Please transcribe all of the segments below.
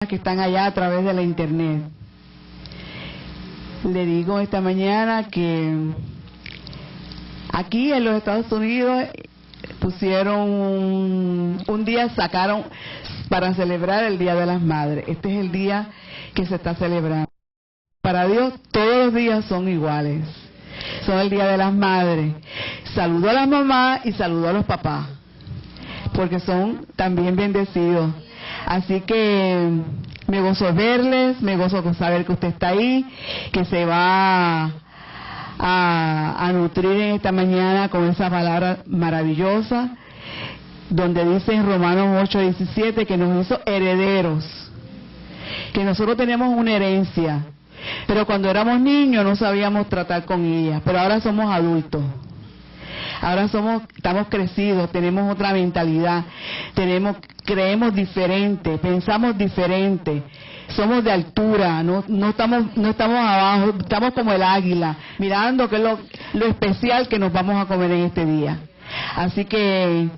que están allá a través de la internet. Le digo esta mañana que aquí en los Estados Unidos pusieron un día, sacaron para celebrar el Día de las Madres. Este es el día que se está celebrando. Para Dios todos los días son iguales. Son el Día de las Madres. Saludo a las mamás y saludo a los papás, porque son también bendecidos. Así que me gozo verles, me gozo con saber que usted está ahí, que se va a nutrir en esta mañana con esa palabra maravillosa, donde dice en Romanos 8:17 que nos hizo herederos, que nosotros tenemos una herencia, pero cuando éramos niños no sabíamos tratar con ella, pero ahora somos adultos. Ahora estamos crecidos, tenemos otra mentalidad, creemos diferente, pensamos diferente, somos de altura, no estamos abajo, estamos como el águila, mirando qué es lo especial que nos vamos a comer en este día. Así que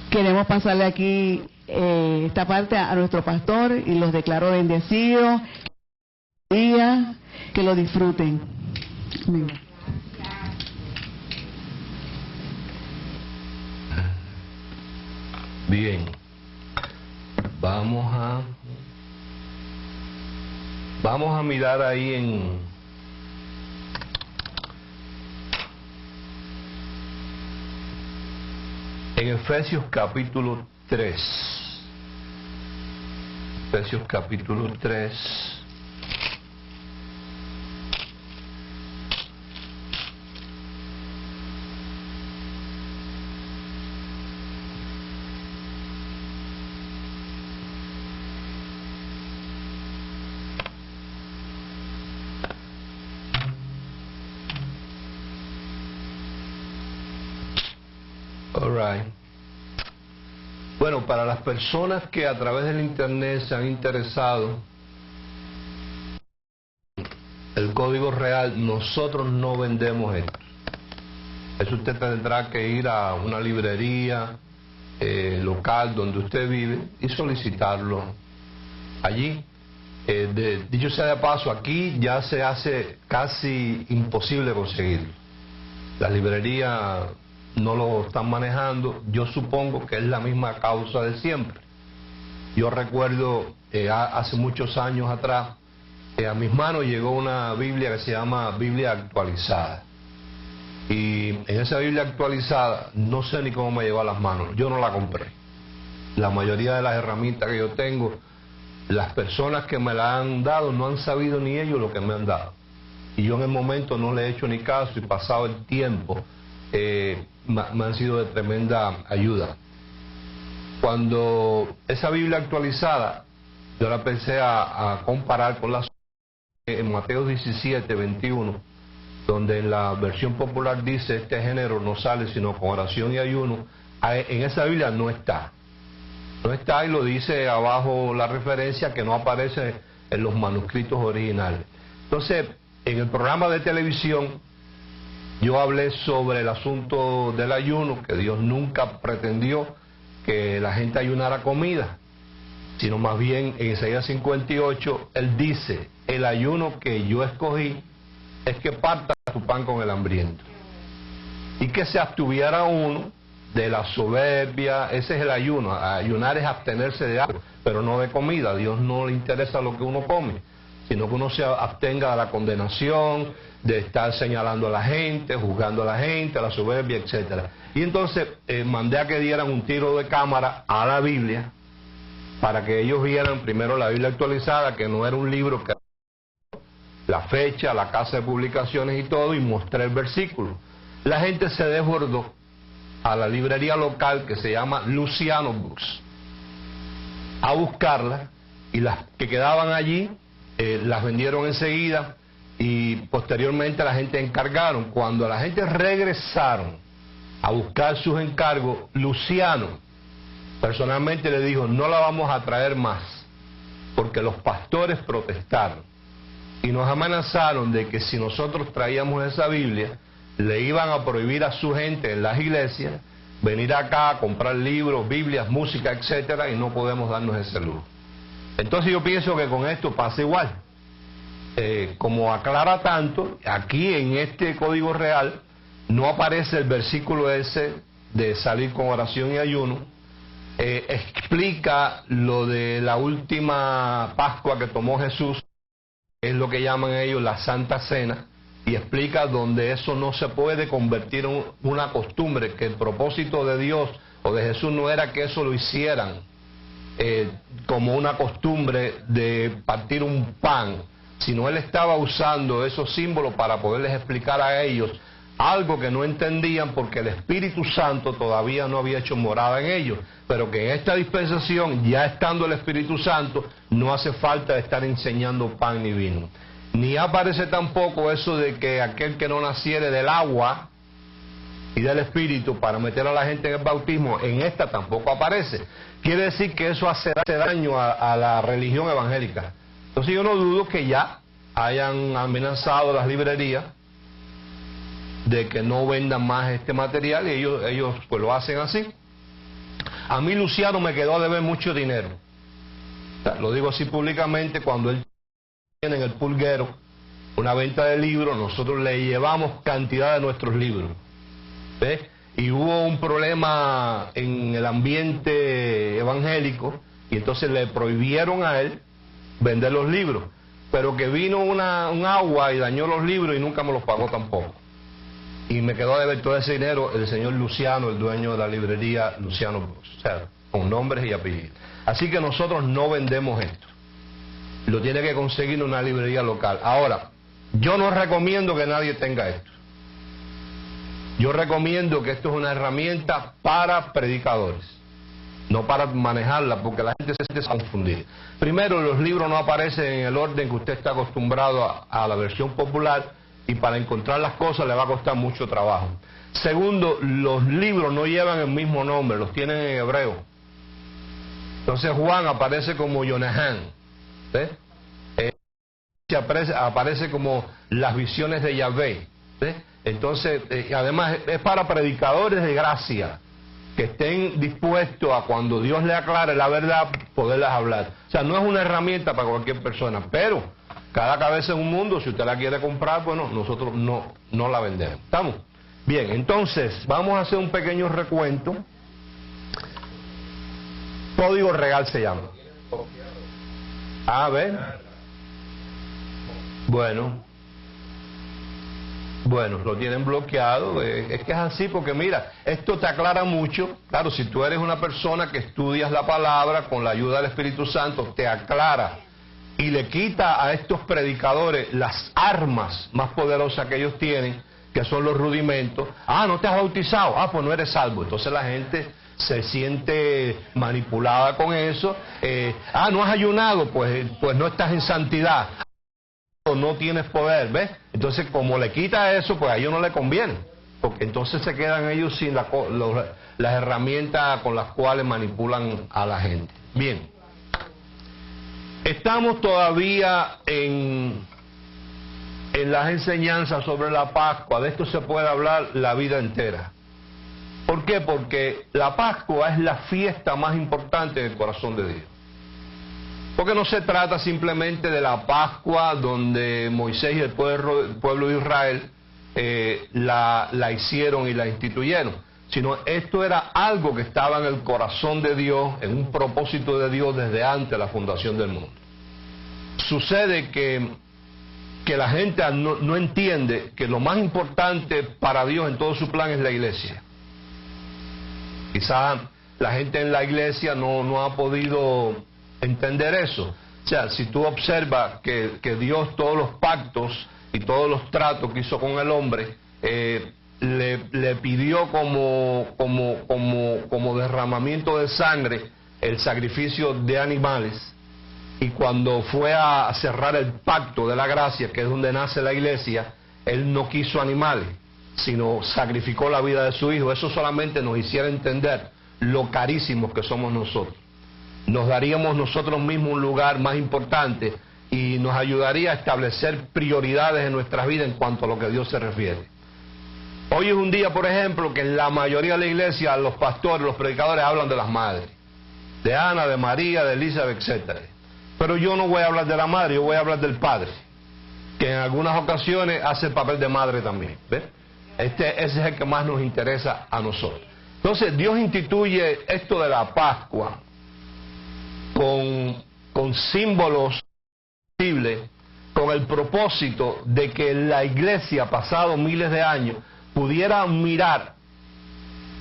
queremos pasarle aquí esta parte a nuestro pastor y los declaro bendecidos, que lo disfruten. Amén. Bien, vamos a mirar ahí en Efesios capítulo 3. Efesios capítulo 3. Bueno, para las personas que a través del internet se han interesado, el código real, nosotros no vendemos esto. Eso usted tendrá que ir a una librería local donde usted vive y solicitarlo allí. Dicho sea de paso, aquí ya se hace casi imposible conseguirlo. La librería no lo están manejando. Yo supongo que es la misma causa de siempre. Yo recuerdo hace muchos años atrás, a mis manos llegó una Biblia que se llama Biblia actualizada, y en esa Biblia actualizada no sé ni cómo me llegó a las manos. Yo no la compré. La mayoría de las herramientas que yo tengo, las personas que me la han dado no han sabido ni ellos lo que me han dado, y yo en el momento no le he hecho ni caso, y pasado el tiempo me han sido de tremenda ayuda. Cuando esa Biblia actualizada, yo la empecé a comparar con la en Mateo 17:21, donde en la versión popular dice: este género no sale sino con oración y ayuno. En esa Biblia no está, y lo dice abajo la referencia, que no aparece en los manuscritos originales. Entonces, en el programa de televisión yo hablé sobre el asunto del ayuno, que Dios nunca pretendió que la gente ayunara comida, sino más bien en Isaías 58, Él dice: el ayuno que yo escogí es que parta tu pan con el hambriento, y que se abstuviera uno de la soberbia. Ese es el ayuno. Ayunar es abstenerse de algo, pero no de comida. A Dios no le interesa lo que uno come, sino que uno se abstenga de la condenación, de estar señalando a la gente, juzgando a la gente, a la soberbia, etcétera. Y entonces mandé a que dieran un tiro de cámara a la Biblia, para que ellos vieran primero la Biblia actualizada, que no era un libro, que la fecha, la casa de publicaciones y todo, y mostré el versículo. La gente se desbordó a la librería local que se llama Luciano Books a buscarla, y las que quedaban allí las vendieron enseguida, y posteriormente la gente encargaron. Cuando la gente regresaron a buscar sus encargos, Luciano personalmente le dijo: no la vamos a traer más, porque los pastores protestaron y nos amenazaron de que si nosotros traíamos esa Biblia, le iban a prohibir a su gente en las iglesias venir acá a comprar libros, Biblias, música, etcétera, y no podemos darnos ese lujo. Entonces yo pienso que con esto pasa igual. Como aclara tanto, aquí en este código real no aparece el versículo ese de salir con oración y ayuno. Explica lo de la última Pascua que tomó Jesús, es lo que llaman ellos la Santa Cena, y explica donde eso no se puede convertir en una costumbre, que el propósito de Dios o de Jesús no era que eso lo hicieran como una costumbre de partir un pan, sino él estaba usando esos símbolos para poderles explicar a ellos algo que no entendían, porque el Espíritu Santo todavía no había hecho morada en ellos, pero que en esta dispensación, ya estando el Espíritu Santo, no hace falta estar enseñando pan ni vino. Ni aparece tampoco eso de que aquel que no naciere del agua y del Espíritu para meter a la gente en el bautismo, en esta tampoco aparece. Quiere decir que eso hace daño a la religión evangélica. Entonces yo no dudo que ya hayan amenazado las librerías de que no vendan más este material, y ellos pues lo hacen así. A mí Luciano me quedó a deber mucho dinero. O sea, lo digo así públicamente. Cuando él tiene en el pulguero una venta de libros, nosotros le llevamos cantidad de nuestros libros, ¿ves? Y hubo un problema en el ambiente evangélico, y entonces le prohibieron a él vender los libros, pero que vino un agua y dañó los libros y nunca me los pagó tampoco. Y me quedó a deber todo ese dinero el señor Luciano, el dueño de la librería Luciano Books, o sea, con nombres y apellidos. Así que nosotros no vendemos esto. Lo tiene que conseguir en una librería local. Ahora, yo no recomiendo que nadie tenga esto. Yo recomiendo que esto es una herramienta para predicadores, no para manejarla, porque la gente se confunde. Primero, los libros no aparecen en el orden que usted está acostumbrado a la versión popular, y para encontrar las cosas le va a costar mucho trabajo. Segundo, los libros no llevan el mismo nombre, los tienen en hebreo. Entonces Juan aparece como Yonahan, ¿ves? Aparece como las visiones de Yahvé, ¿ves? Entonces, además es para predicadores de gracia, que estén dispuestos a, cuando Dios le aclare la verdad, poderlas hablar. O sea, no es una herramienta para cualquier persona, pero cada cabeza es un mundo. Si usted la quiere comprar, bueno, nosotros no la vendemos. ¿Estamos? Bien, entonces, vamos a hacer un pequeño recuento. Código real se llama. A ver. Bueno, lo tienen bloqueado. Es que es así, porque mira, esto te aclara mucho. Claro, si tú eres una persona que estudias la palabra con la ayuda del Espíritu Santo, te aclara y le quita a estos predicadores las armas más poderosas que ellos tienen, que son los rudimentos. No te has bautizado, pues no eres salvo. Entonces la gente se siente manipulada con eso. No has ayunado, pues no estás en santidad, no tienes poder, ¿ves? Entonces, como le quita eso, pues a ellos no le conviene, porque entonces se quedan ellos sin las herramientas con las cuales manipulan a la gente. Bien, estamos todavía en las enseñanzas sobre la Pascua. De esto se puede hablar la vida entera. ¿Por qué? Porque la Pascua es la fiesta más importante del corazón de Dios. Porque no se trata simplemente de la Pascua donde Moisés y el pueblo de Israel la hicieron y la instituyeron, sino esto era algo que estaba en el corazón de Dios, en un propósito de Dios desde antes de la fundación del mundo. Sucede que la gente no entiende que lo más importante para Dios en todo su plan es la iglesia. Quizás la gente en la iglesia no ha podido entender eso. O sea, si tú observas que Dios, todos los pactos y todos los tratos que hizo con el hombre, le pidió como derramamiento de sangre el sacrificio de animales, y cuando fue a cerrar el pacto de la gracia, que es donde nace la iglesia, él no quiso animales, sino sacrificó la vida de su hijo. Eso solamente nos hiciera entender lo carísimos que somos nosotros. Nos daríamos nosotros mismos un lugar más importante y nos ayudaría a establecer prioridades en nuestras vidas en cuanto a lo que Dios se refiere. Hoy es un día, por ejemplo, que en la mayoría de la iglesia los pastores, los predicadores hablan de las madres, de Ana, de María, de Elizabeth, etc. Pero yo no voy a hablar de la madre, yo voy a hablar del padre, que en algunas ocasiones hace el papel de madre también. ¿Ves? Ese es el que más nos interesa a nosotros. Entonces Dios instituye esto de la Pascua con símbolos visibles, con el propósito de que la iglesia, pasado miles de años, pudiera mirar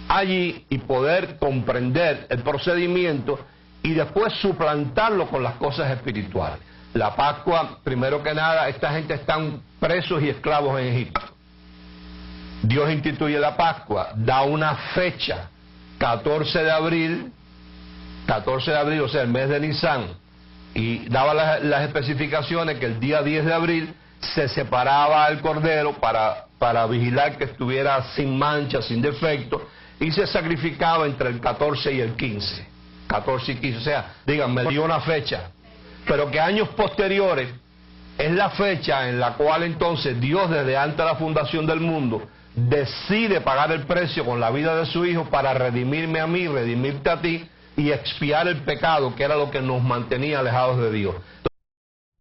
allí y poder comprender el procedimiento y después suplantarlo con las cosas espirituales. La Pascua, primero que nada, esta gente están presos y esclavos en Egipto. Dios instituye la Pascua, da una fecha, 14 de abril, o sea, el mes de Nisan, y daba las especificaciones que el día 10 de abril se separaba el cordero para vigilar que estuviera sin mancha, sin defecto, y se sacrificaba entre el 14 y el 15. 14 y 15, o sea, díganme, dio una fecha, pero que años posteriores es la fecha en la cual entonces Dios, desde antes de la fundación del mundo, decide pagar el precio con la vida de su Hijo para redimirme a mí, redimirte a ti y expiar el pecado, que era lo que nos mantenía alejados de Dios. Entonces,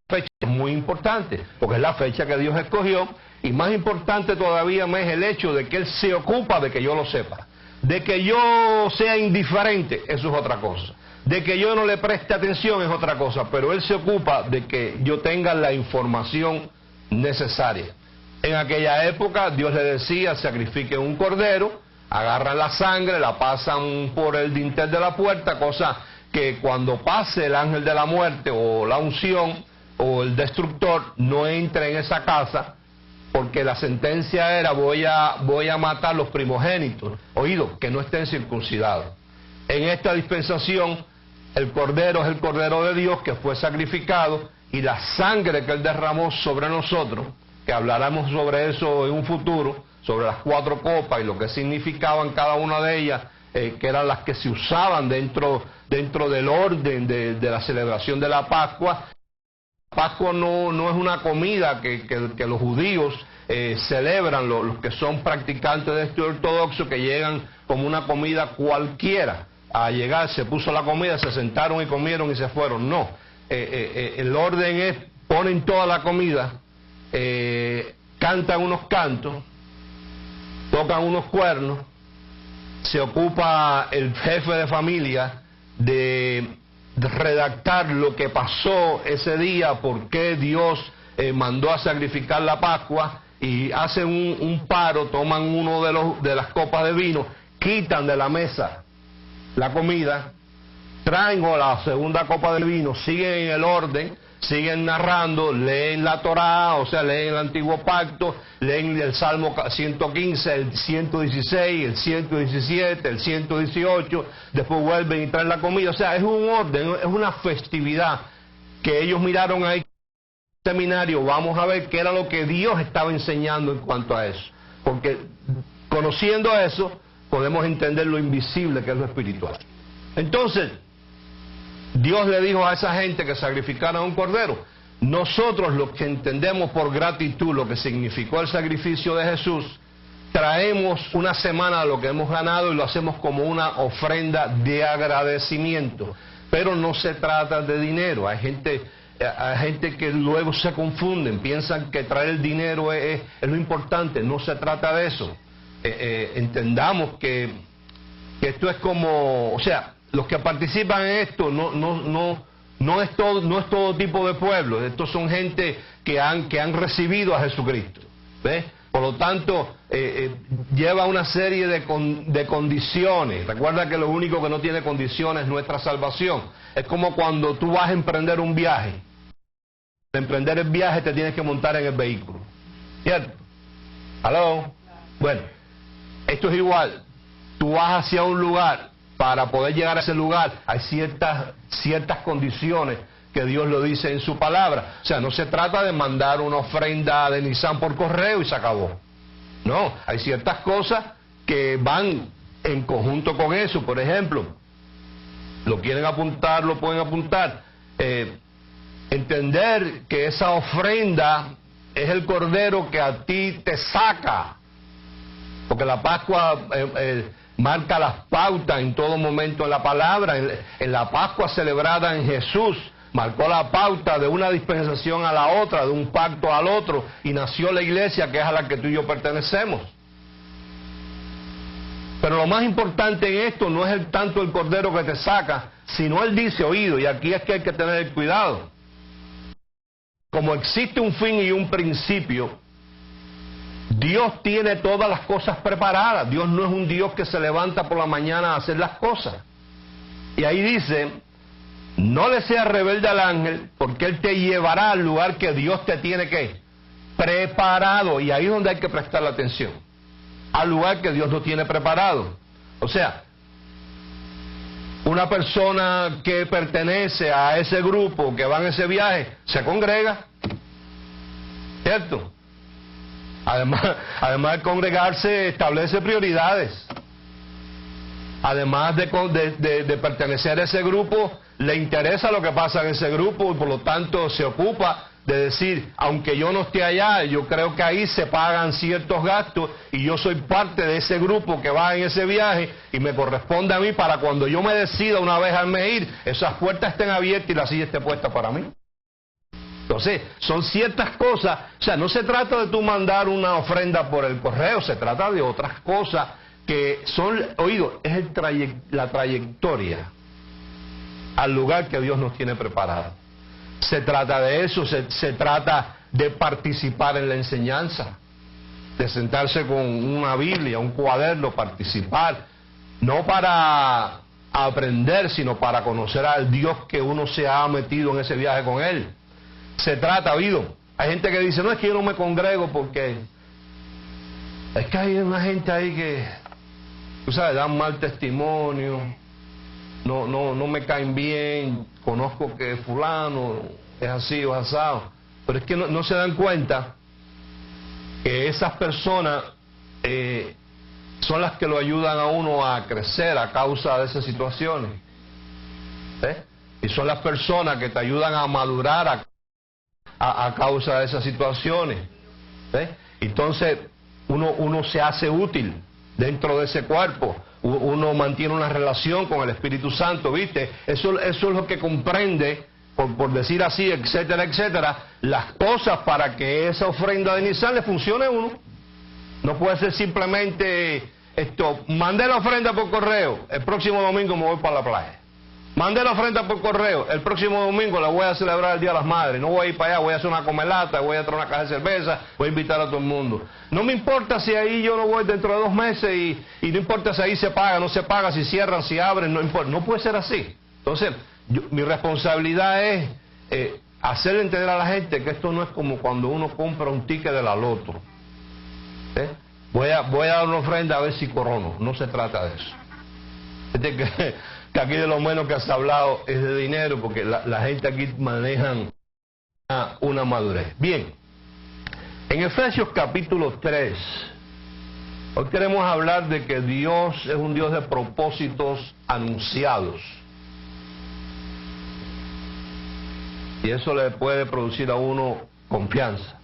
la fecha es muy importante, porque es la fecha que Dios escogió, y más importante todavía es el hecho de que Él se ocupa de que yo lo sepa. De que yo sea indiferente, eso es otra cosa. De que yo no le preste atención es otra cosa, pero Él se ocupa de que yo tenga la información necesaria. En aquella época Dios le decía, sacrifiquen un cordero, agarran la sangre, la pasan por el dintel de la puerta, cosa que cuando pase el ángel de la muerte o la unción o el destructor no entre en esa casa, porque la sentencia era voy a matar los primogénitos, oído, que no estén circuncidados. En esta dispensación el cordero es el cordero de Dios que fue sacrificado, y la sangre que Él derramó sobre nosotros, que hablaremos sobre eso en un futuro, sobre las 4 copas y lo que significaban cada una de ellas, que eran las que se usaban dentro del orden de la celebración de la Pascua. Pascua no es una comida que los judíos celebran, los que son practicantes de este ortodoxo, que llegan como una comida cualquiera. A llegar, se puso la comida, se sentaron y comieron y se fueron. No, el orden es, ponen toda la comida, cantan unos cantos, tocan unos cuernos, se ocupa el jefe de familia de redactar lo que pasó ese día, por qué Dios mandó a sacrificar la Pascua, y hacen un paro, toman uno de las copas de vino, quitan de la mesa la comida, traen la segunda copa de vino, siguen en el orden, siguen narrando, leen la Torá, o sea, leen el Antiguo Pacto, leen el Salmo 115, el 116, el 117, el 118, después vuelven y traen la comida. O sea, es un orden, es una festividad que ellos miraron ahí en el seminario. Vamos a ver qué era lo que Dios estaba enseñando en cuanto a eso, porque conociendo eso podemos entender lo invisible que es lo espiritual. Entonces, Dios le dijo a esa gente que sacrificara un cordero. Nosotros, los que entendemos por gratitud lo que significó el sacrificio de Jesús, traemos una semana de lo que hemos ganado y lo hacemos como una ofrenda de agradecimiento. Pero no se trata de dinero. Hay gente que luego se confunden, piensan que traer el dinero es lo importante. No se trata de eso. Entendamos que esto es como, o sea, los que participan en esto no es todo tipo de pueblo. Estos son gente que han recibido a Jesucristo, ¿ves? Por lo tanto, lleva una serie de condiciones. Recuerda que lo único que no tiene condiciones es nuestra salvación. Es como cuando tú vas a emprender un viaje. Para emprender el viaje te tienes que montar en el vehículo, ¿cierto? ¿Aló? Bueno, esto es igual. Tú vas hacia un lugar. Para poder llegar a ese lugar hay ciertas condiciones que Dios lo dice en su palabra. O sea, no se trata de mandar una ofrenda de Nissan por correo y se acabó. No, hay ciertas cosas que van en conjunto con eso. Por ejemplo, lo quieren apuntar, lo pueden apuntar. Entender que esa ofrenda es el cordero que a ti te saca. Porque la Pascua marca las pautas en todo momento en la palabra. En la Pascua celebrada en Jesús, marcó la pauta de una dispensación a la otra, de un pacto al otro, y nació la iglesia, que es a la que tú y yo pertenecemos. Pero lo más importante en esto no es tanto el cordero que te saca, sino él dice, oído, y aquí es que hay que tener cuidado. Como existe un fin y un principio, Dios tiene todas las cosas preparadas. Dios no es un Dios que se levanta por la mañana a hacer las cosas. Y ahí dice, no le seas rebelde al ángel, porque él te llevará al lugar que Dios te tiene que preparado. Y ahí es donde hay que prestar la atención, al lugar que Dios no tiene preparado. O sea, una persona que pertenece a ese grupo, que va en ese viaje, se congrega, ¿cierto? Además de congregarse, establece prioridades. Además de pertenecer a ese grupo, le interesa lo que pasa en ese grupo y por lo tanto se ocupa de decir, aunque yo no esté allá, yo creo que ahí se pagan ciertos gastos y yo soy parte de ese grupo que va en ese viaje y me corresponde a mí para cuando yo me decida una vez al ir, esas puertas estén abiertas y la silla esté puesta para mí. Entonces, son ciertas cosas, o sea, no se trata de tú mandar una ofrenda por el correo, se trata de otras cosas que son, oído, es la trayectoria al lugar que Dios nos tiene preparado. Se trata de eso, se trata de participar en la enseñanza, de sentarse con una Biblia, un cuaderno, participar, no para aprender, sino para conocer al Dios que uno se ha metido en ese viaje con Él. Se trata, oído, hay gente que dice, no, es que yo no me congrego porque es que hay una gente ahí que, tú sabes, dan mal testimonio, no me caen bien, conozco que fulano es así o asado, pero es que no se dan cuenta que esas personas son las que lo ayudan a uno a crecer a causa de esas situaciones. Y son las personas que te ayudan a madurar a causa de esas situaciones. Entonces uno se hace útil dentro de ese cuerpo, uno mantiene una relación con el Espíritu Santo, ¿viste? Eso es lo que comprende, por decir así, etcétera, etcétera, las cosas para que esa ofrenda de Nissan le funcione a uno. No puede ser simplemente mandé la ofrenda por correo, el próximo domingo me voy para la playa. Mandé la ofrenda por correo, el próximo domingo la voy a celebrar el Día de las Madres, no voy a ir para allá, voy a hacer una comelata, voy a traer una caja de cerveza, voy a invitar a todo el mundo. No me importa si ahí yo no voy dentro de 2 meses y no importa si ahí se paga, no se paga, si cierran, si abren, no importa, no puede ser así. Entonces, mi responsabilidad es hacerle entender a la gente que esto no es como cuando uno compra un ticket de la loto. Voy a dar una ofrenda a ver si corono, no se trata de eso. Que aquí de lo menos que has hablado es de dinero, porque la gente aquí manejan una madurez. Bien, en Efesios capítulo 3, hoy queremos hablar de que Dios es un Dios de propósitos anunciados. Y eso le puede producir a uno confianza.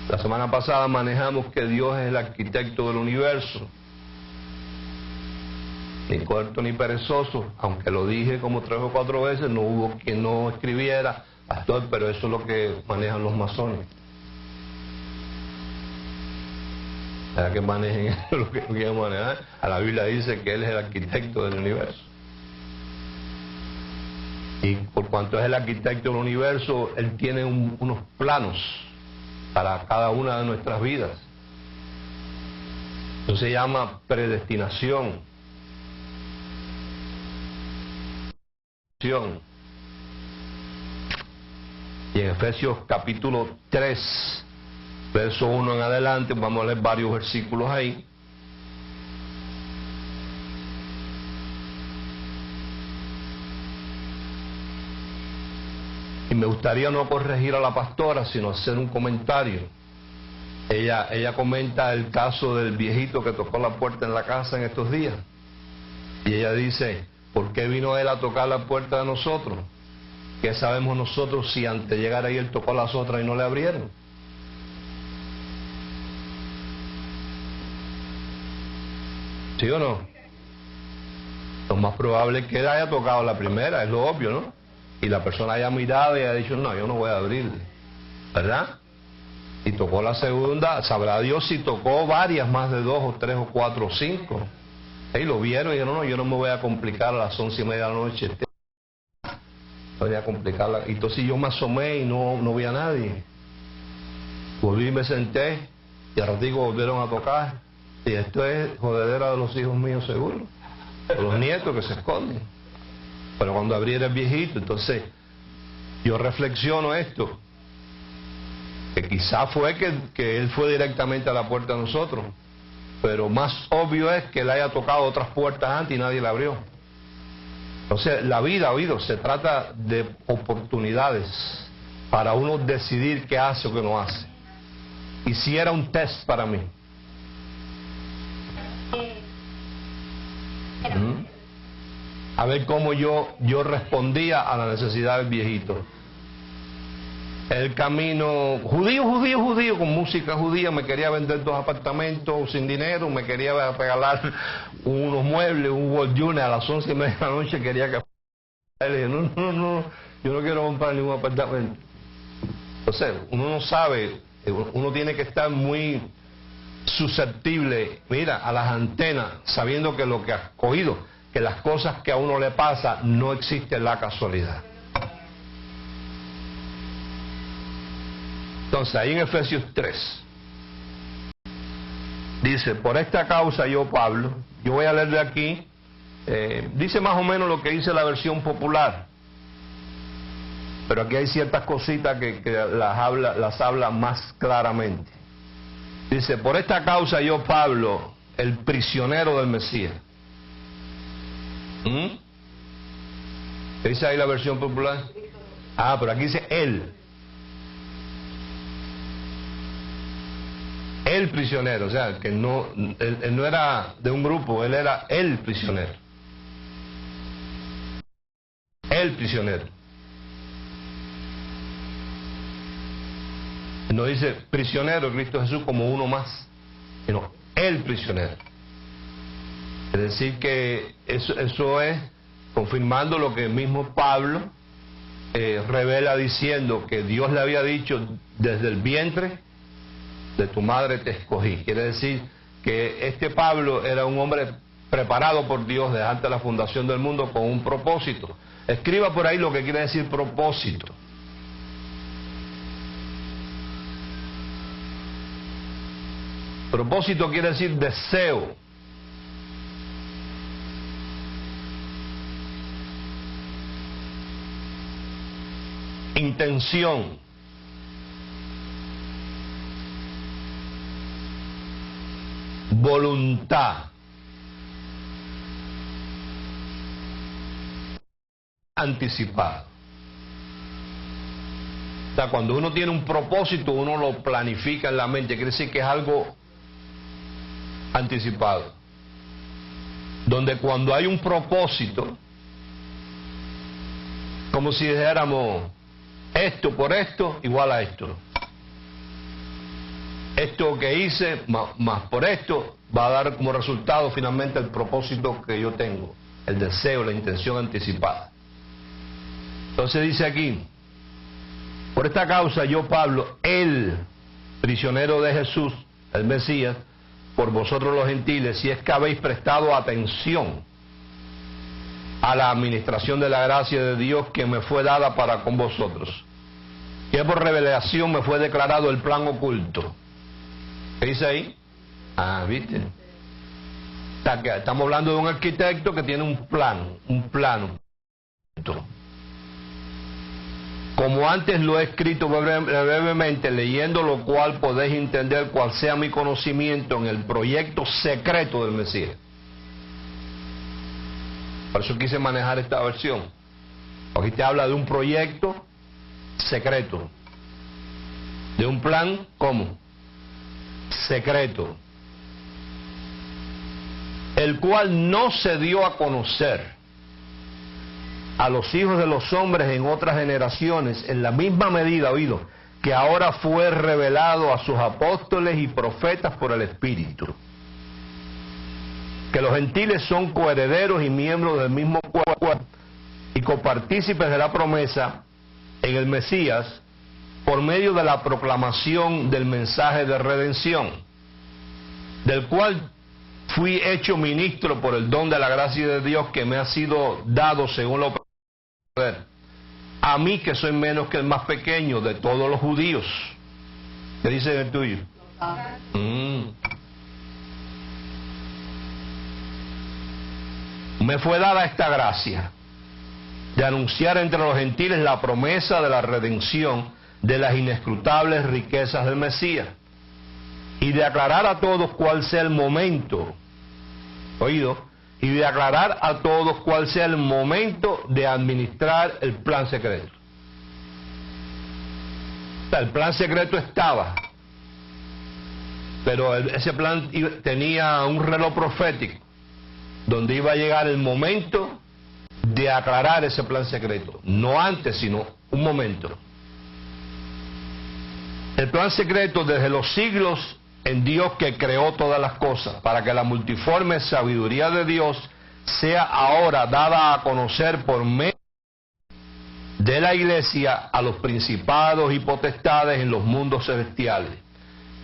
La semana pasada manejamos que Dios es el arquitecto del universo. Ni corto ni perezoso, aunque lo dije como 3 o 4 veces, no hubo quien no escribiera, pastor, pero eso es lo que manejan los masones. Para que manejen lo que quieran manejar, a la Biblia dice que Él es el arquitecto del universo. Y por cuanto es el arquitecto del universo, Él tiene unos planos para cada una de nuestras vidas. Eso se llama predestinación. Y en Efesios capítulo 3, verso 1 en adelante, vamos a leer varios versículos ahí. Y me gustaría no corregir a la pastora, sino hacer un comentario. Ella comenta el caso del viejito que tocó la puerta en la casa en estos días. Y ella dice, ¿por qué vino él a tocar la puerta de nosotros? ¿Qué sabemos nosotros si antes de llegar ahí él tocó las otras y no le abrieron? ¿Sí o no? Lo más probable es que él haya tocado la primera, es lo obvio, ¿no? Y la persona haya mirado y haya dicho, no, yo no voy a abrirle, ¿verdad? Y tocó la segunda, sabrá Dios si tocó varias, más de 2 o 3 o 4 o 5. Y lo vieron y dijeron, no, yo no me voy a complicar a las 11:30 de la noche. Voy a complicarla. Entonces yo me asomé y no vi a nadie. Volví y me senté y al ratito volvieron a tocar. Y esto es jodedera de los hijos míos seguro, de los nietos que se esconden. Pero cuando abriera el viejito, entonces yo reflexiono esto, que quizá fue que él fue directamente a la puerta de nosotros, pero más obvio es que él haya tocado otras puertas antes y nadie la abrió. Entonces la vida, oído, se trata de oportunidades para uno decidir qué hace o qué no hace. Y si era un test para mí. A ver cómo yo respondía a la necesidad del viejito. El camino judío, con música judía, me quería vender 2 apartamentos sin dinero, me quería regalar unos muebles, un Walt Junior a las 11:30 de la noche, quería que... Le dije, no, yo no quiero comprar ningún apartamento. Entonces, uno no sabe, uno tiene que estar muy susceptible, mira, a las antenas, sabiendo que lo que has cogido, que las cosas que a uno le pasa no existe la casualidad. Entonces, ahí en Efesios 3, dice, por esta causa yo, Pablo, yo voy a leer de aquí, dice más o menos lo que dice la versión popular, pero aquí hay ciertas cositas que las habla más claramente. Dice, por esta causa yo, Pablo, el prisionero del Mesías. ¿Qué dice ahí la versión popular? Pero aquí dice él. El prisionero, o sea, que él no era de un grupo, él era el prisionero. El prisionero. No dice prisionero Cristo Jesús como uno más, sino el prisionero. Es decir que eso es confirmando lo que el mismo Pablo revela diciendo que Dios le había dicho desde el vientre de tu madre te escogí. Quiere decir que este Pablo era un hombre preparado por Dios desde antes de la fundación del mundo con un propósito. Escriba por ahí lo que quiere decir propósito. Propósito quiere decir deseo. Intención. Voluntad. Anticipado. O sea, cuando uno tiene un propósito, uno lo planifica en la mente. Quiere decir que es algo anticipado. Donde cuando hay un propósito, como si dijéramos, esto por esto igual a esto. Esto que hice más por esto va a dar como resultado finalmente el propósito que yo tengo, el deseo, la intención anticipada. Entonces dice aquí, por esta causa yo, Pablo, el prisionero de Jesús, el Mesías, por vosotros los gentiles, si es que habéis prestado atención a la administración de la gracia de Dios que me fue dada para con vosotros, que por revelación me fue declarado el plan oculto. ¿Qué dice ahí? ¿Viste? Estamos hablando de un arquitecto que tiene un plano. Como antes lo he escrito brevemente, leyendo lo cual podéis entender cuál sea mi conocimiento en el proyecto secreto del Mesías. Por eso quise manejar esta versión. Aquí te habla de un proyecto secreto. De un plan, ¿cómo? Secreto. El cual no se dio a conocer a los hijos de los hombres en otras generaciones en la misma medida, oído, que ahora fue revelado a sus apóstoles y profetas por el Espíritu. que los gentiles son coherederos y miembros del mismo cuerpo y copartícipes de la promesa en el Mesías por medio de la proclamación del mensaje de redención, del cual fui hecho ministro por el don de la gracia de Dios que me ha sido dado según lo poder. A mí que soy menos que el más pequeño de todos los judíos. ¿Qué dice en el tuyo? Me fue dada esta gracia de anunciar entre los gentiles la promesa de la redención de las inescrutables riquezas del Mesías y de aclarar a todos cuál sea el momento, oído, y de aclarar a todos cuál sea el momento de administrar el plan secreto. O sea, el plan secreto estaba, pero ese plan tenía un reloj profético donde iba a llegar el momento de aclarar ese plan secreto, no antes, sino un momento. El plan secreto desde los siglos en Dios que creó todas las cosas, para que la multiforme sabiduría de Dios sea ahora dada a conocer por medio de la iglesia a los principados y potestades en los mundos celestiales,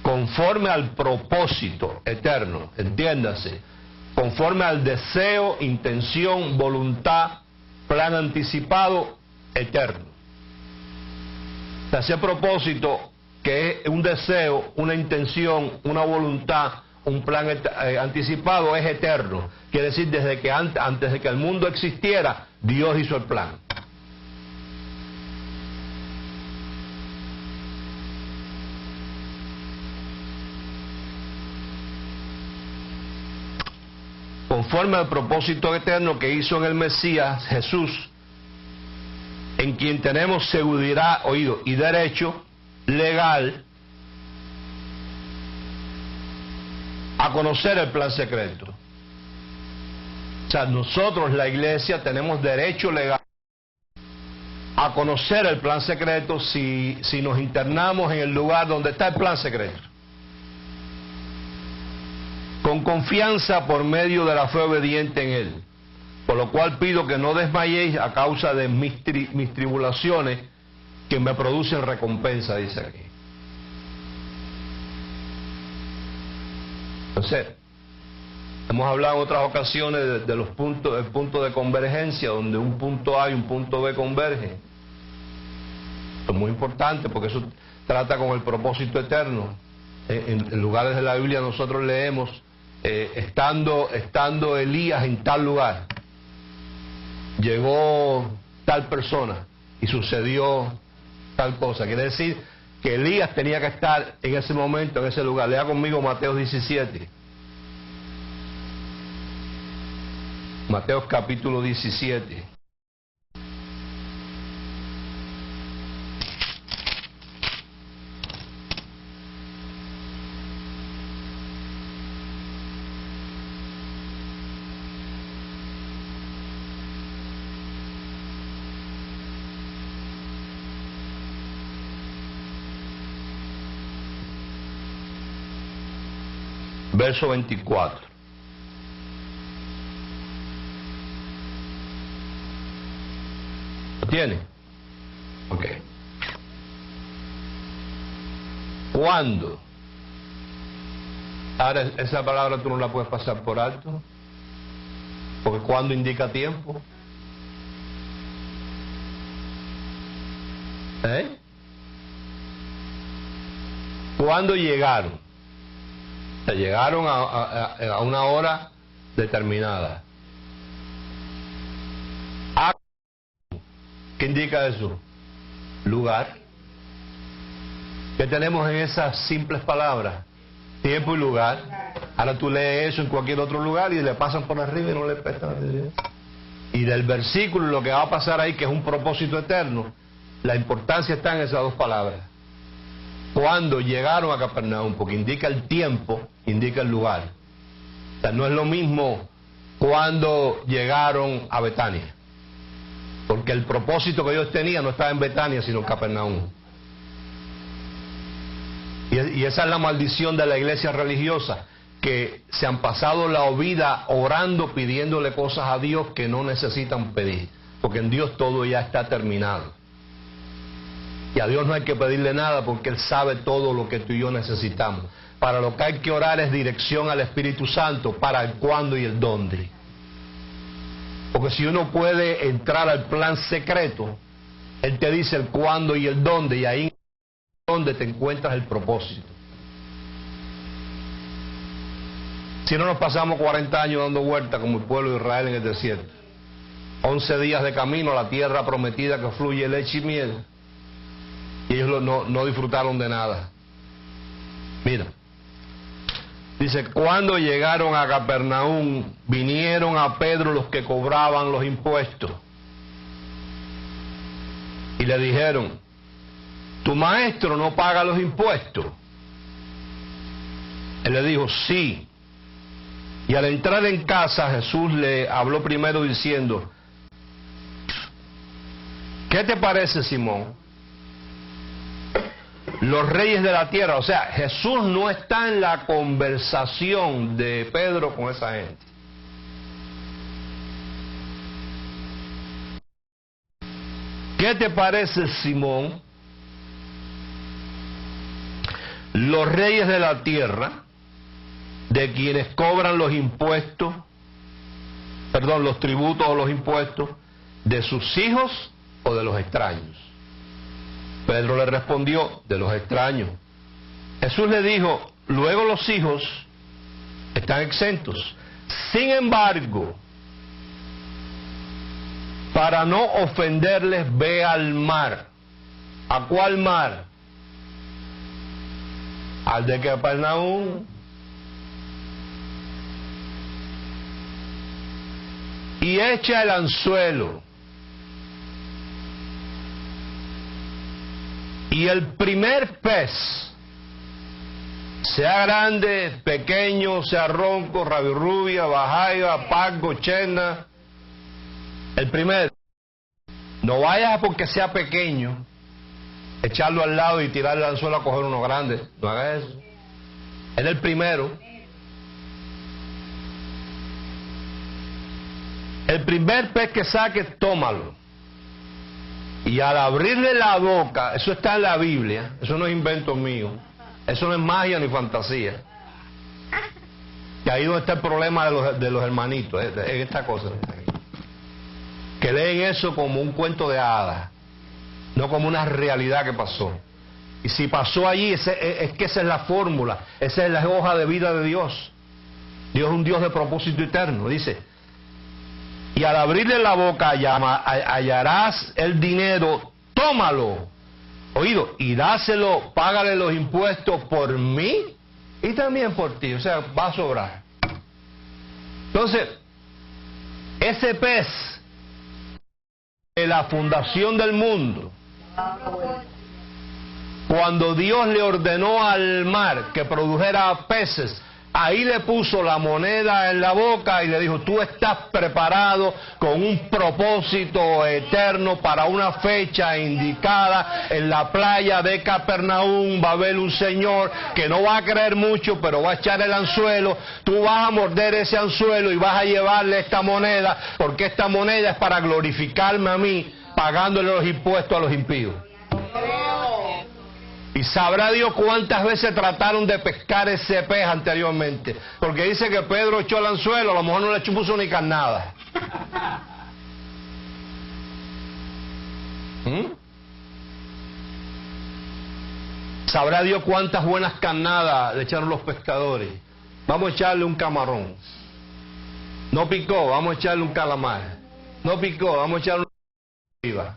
conforme al propósito eterno, entiéndase, conforme al deseo, intención, voluntad, plan anticipado, eterno. O sea, ese propósito que es un deseo, una intención, una voluntad, un plan anticipado, es eterno. Quiere decir, desde que antes de que el mundo existiera, Dios hizo el plan. Conforme al propósito eterno que hizo en el Mesías Jesús, en quien tenemos seguridad, oído, y derecho legal a conocer el plan secreto. O sea, nosotros, la iglesia, tenemos derecho legal a conocer el plan secreto si nos internamos en el lugar donde está el plan secreto, con confianza por medio de la fe obediente en él. Por lo cual pido que no desmayéis a causa de mis tribulaciones, que me producen recompensa, dice aquí. Entonces, hemos hablado en otras ocasiones de los puntos, del punto de convergencia, donde un punto A y un punto B convergen. Esto es muy importante porque eso trata con el propósito eterno. En lugares de la Biblia nosotros leemos, estando Elías en tal lugar, llegó tal persona y sucedió tal cosa. Quiere decir que Elías tenía que estar en ese momento, en ese lugar. Lea conmigo Mateo 17. Mateo capítulo 17. Verso 24. ¿Lo tiene? Ok. ¿Cuándo? Ahora, esa palabra tú no la puedes pasar por alto, porque cuando indica tiempo. ¿Cuándo llegaron? O sea, llegaron a una hora determinada. ¿Qué indica eso? Lugar. ¿Qué tenemos en esas simples palabras? Tiempo y lugar. Ahora tú lees eso en cualquier otro lugar y le pasan por arriba y no le prestan atención. Y del versículo, lo que va a pasar ahí, que es un propósito eterno, la importancia está en esas dos palabras. Cuando llegaron a Capernaum, porque indica el tiempo, indica el lugar. O sea, no es lo mismo cuando llegaron a Betania, porque el propósito que Dios tenía no estaba en Betania, sino en Capernaum. Y esa es la maldición de la iglesia religiosa, que se han pasado la vida orando, pidiéndole cosas a Dios que no necesitan pedir, porque en Dios todo ya está terminado. Y a Dios no hay que pedirle nada porque Él sabe todo lo que tú y yo necesitamos. Para lo que hay que orar es dirección al Espíritu Santo para el cuándo y el dónde. Porque si uno puede entrar al plan secreto, Él te dice el cuándo y el dónde, y ahí es donde te encuentras el propósito. Si no nos pasamos 40 años dando vueltas como el pueblo de Israel en el desierto, 11 días de camino a la tierra prometida que fluye leche y miel, y ellos no disfrutaron de nada. Mira, dice, cuando llegaron a Capernaum, vinieron a Pedro los que cobraban los impuestos y le dijeron, ¿tu maestro no paga los impuestos? Él le dijo, sí. Y al entrar en casa, Jesús le habló primero diciendo, ¿qué te parece, Simón? Los reyes de la tierra, o sea, Jesús no está en la conversación de Pedro con esa gente. ¿Qué te parece, Simón? Los reyes de la tierra, de quienes cobran los impuestos, los tributos o los impuestos, de sus hijos o de los extraños. Pedro le respondió, de los extraños. Jesús le dijo, luego los hijos están exentos. Sin embargo, para no ofenderles, ve al mar. ¿A cuál mar? Al de Capernaum. Y echa el anzuelo. Y el primer pez, sea grande, pequeño, sea ronco, rabirrubia, bajaiba, pago, chena, el primero, no vayas porque sea pequeño, echarlo al lado y tirar el anzuelo a coger uno grande, no hagas eso. Es el primero. El primer pez que saques, tómalo. Y al abrirle la boca, eso está en la Biblia, eso no es invento mío, eso no es magia ni fantasía. Y ahí donde está el problema de los hermanitos, en esta cosa. Que leen eso como un cuento de hadas, no como una realidad que pasó. Y si pasó allí, es que esa es la fórmula, esa es la hoja de vida de Dios. Dios es un Dios de propósito eterno, dice. Y al abrirle la boca hallarás el dinero, tómalo, oído, y dáselo, págale los impuestos por mí y también por ti, o sea, va a sobrar. Entonces, ese pez de la fundación del mundo, cuando Dios le ordenó al mar que produjera peces, ahí le puso la moneda en la boca y le dijo, tú estás preparado con un propósito eterno para una fecha indicada en la playa de Capernaum. Va a haber un señor que no va a creer mucho, pero va a echar el anzuelo. Tú vas a morder ese anzuelo y vas a llevarle esta moneda, porque esta moneda es para glorificarme a mí, pagándole los impuestos a los impíos. Y sabrá Dios cuántas veces trataron de pescar ese pez anteriormente. Porque dice que Pedro echó el anzuelo, a lo mejor no le puso ni carnada. Sabrá Dios cuántas buenas carnadas le echaron los pescadores. Vamos a echarle un camarón. No picó, vamos a echarle un calamar. No picó, vamos a echarle una...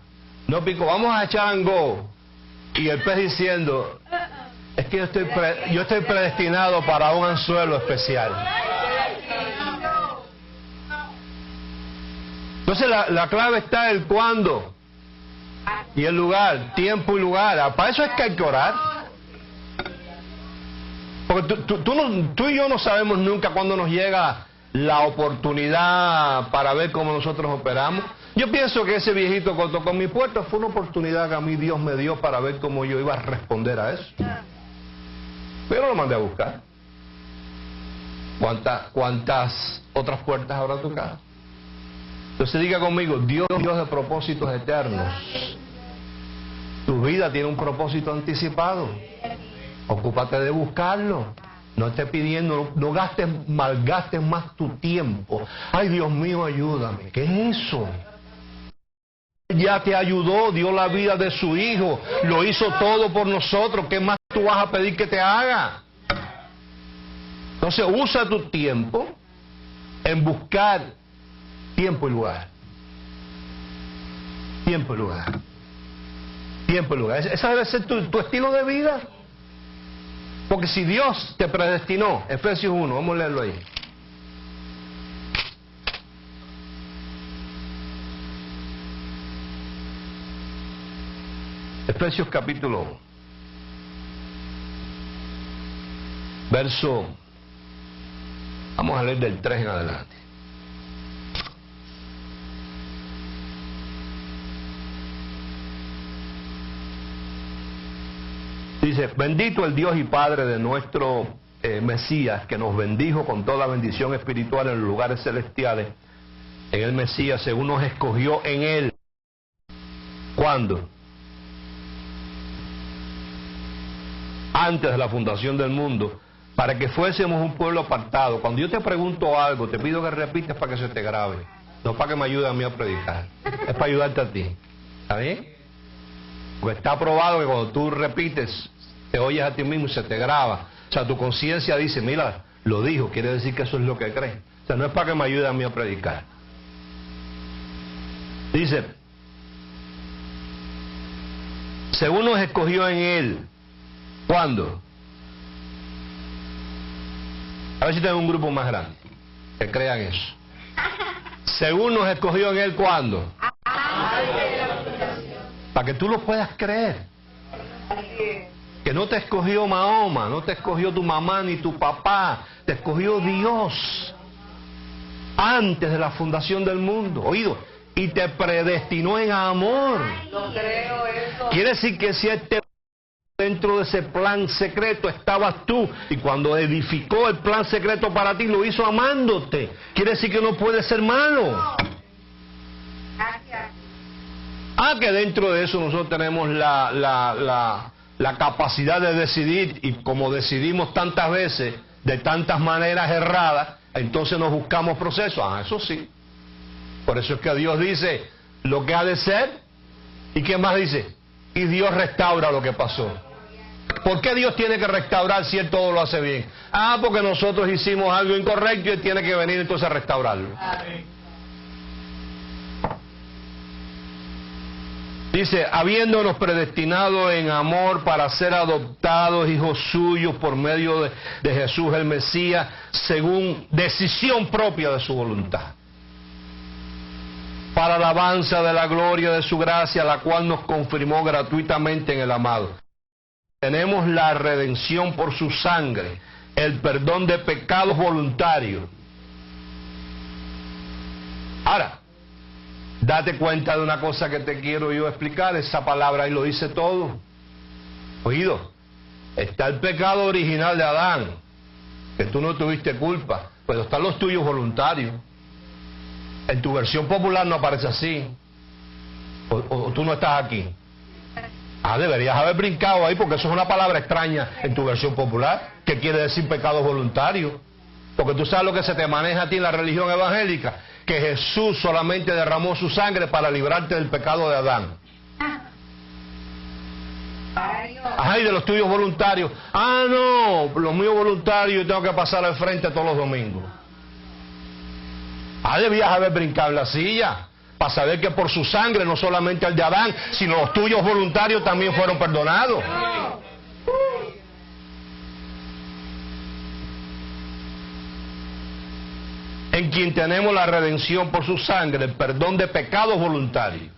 No picó, vamos a echar angó. Y el pez diciendo, es que yo estoy predestinado para un anzuelo especial. Entonces la clave está en el cuándo y el lugar, tiempo y lugar. Para eso es que hay que orar. Porque tú y yo no sabemos nunca cuándo nos llega la oportunidad para ver cómo nosotros operamos. Yo pienso que ese viejito cuando tocó mi puerta fue una oportunidad que a mí Dios me dio para ver cómo yo iba a responder a eso. Pero lo mandé a buscar. ¿Cuántas otras puertas habrá tocado? Entonces diga conmigo, Dios es Dios de propósitos eternos. Tu vida tiene un propósito anticipado. Ocúpate de buscarlo. No estés pidiendo, no malgastes más tu tiempo. Ay, Dios mío, ayúdame. ¿Qué es eso? Ya te ayudó, dio la vida de su hijo, lo hizo todo por nosotros. ¿Qué más tú vas a pedir que te haga? Entonces usa tu tiempo en buscar tiempo y lugar. Tiempo y lugar. Tiempo y lugar. Ese debe ser tu estilo de vida. Porque si Dios te predestinó, Efesios 1, vamos a leerlo ahí. Efesios capítulo 1, verso, vamos a leer del 3 en adelante. Dice, bendito el Dios y Padre de nuestro Mesías, que nos bendijo con toda bendición espiritual en los lugares celestiales, en el Mesías, según nos escogió en Él. ¿Cuándo? Antes de la fundación del mundo, para que fuésemos un pueblo apartado. Cuando yo te pregunto algo, te pido que repitas para que se te grabe, no para que me ayude a mí a predicar, es para ayudarte a ti. ¿Está bien? Porque está probado que cuando tú repites, te oyes a ti mismo y se te graba. O sea, tu conciencia dice, mira, lo dijo, quiere decir que eso es lo que cree. O sea, no es para que me ayude a mí a predicar. Dice, según nos escogió en Él. ¿Cuándo? A ver si tengo un grupo más grande que crean eso. Según nos escogió en Él, ¿cuándo? Para que tú lo puedas creer. Que no te escogió Mahoma, no te escogió tu mamá ni tu papá, te escogió Dios antes de la fundación del mundo. Oído, y te predestinó en amor. Quiere decir que si dentro de ese plan secreto estabas tú, y cuando edificó el plan secreto para ti, lo hizo amándote. Quiere decir que no puede ser malo. Que dentro de eso nosotros tenemos la capacidad de decidir, y como decidimos tantas veces, de tantas maneras erradas, entonces nos buscamos procesos. Eso sí. Por eso es que Dios dice lo que ha de ser, y ¿qué más dice? Y Dios restaura lo que pasó. ¿Por qué Dios tiene que restaurar si Él todo lo hace bien? Porque nosotros hicimos algo incorrecto y Él tiene que venir entonces a restaurarlo. Dice, habiéndonos predestinado en amor para ser adoptados hijos suyos por medio de Jesús el Mesías, según decisión propia de su voluntad, para alabanza de la gloria de su gracia, la cual nos confirmó gratuitamente en el amado. Tenemos la redención por su sangre, el perdón de pecados voluntarios. Ahora, date cuenta de una cosa que te quiero yo explicar. Esa palabra ahí lo dice todo. Oído, está el pecado original de Adán, que tú no tuviste culpa, pero están los tuyos voluntarios. En tu versión popular no aparece así. O tú no estás aquí. Deberías haber brincado ahí, porque eso es una palabra extraña en tu versión popular, que quiere decir pecados voluntarios. Porque tú sabes lo que se te maneja a ti en la religión evangélica, que Jesús solamente derramó su sangre para librarte del pecado de Adán. Y de los tuyos voluntarios. No, los míos voluntarios yo tengo que pasar al frente todos los domingos. Debías haber brincado en la silla para saber que por su sangre, no solamente el de Adán, sino los tuyos voluntarios también fueron perdonados. En quien tenemos la redención por su sangre, el perdón de pecados voluntarios.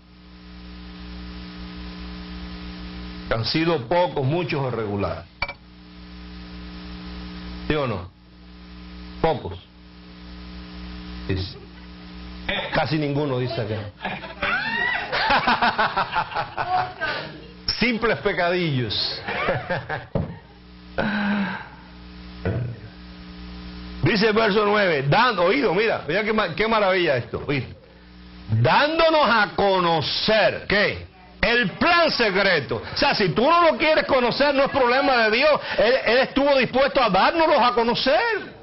Que han sido pocos, muchos o regulares. ¿Sí o no? Pocos. Dice. Casi ninguno dice que. Simples pecadillos. Dice el verso 9, oído, mira qué maravilla esto, oído. Dándonos a conocer, ¿qué? El plan secreto. O sea, si tú no lo quieres conocer, no es problema de Dios. Él estuvo dispuesto a dárnoslos a conocer.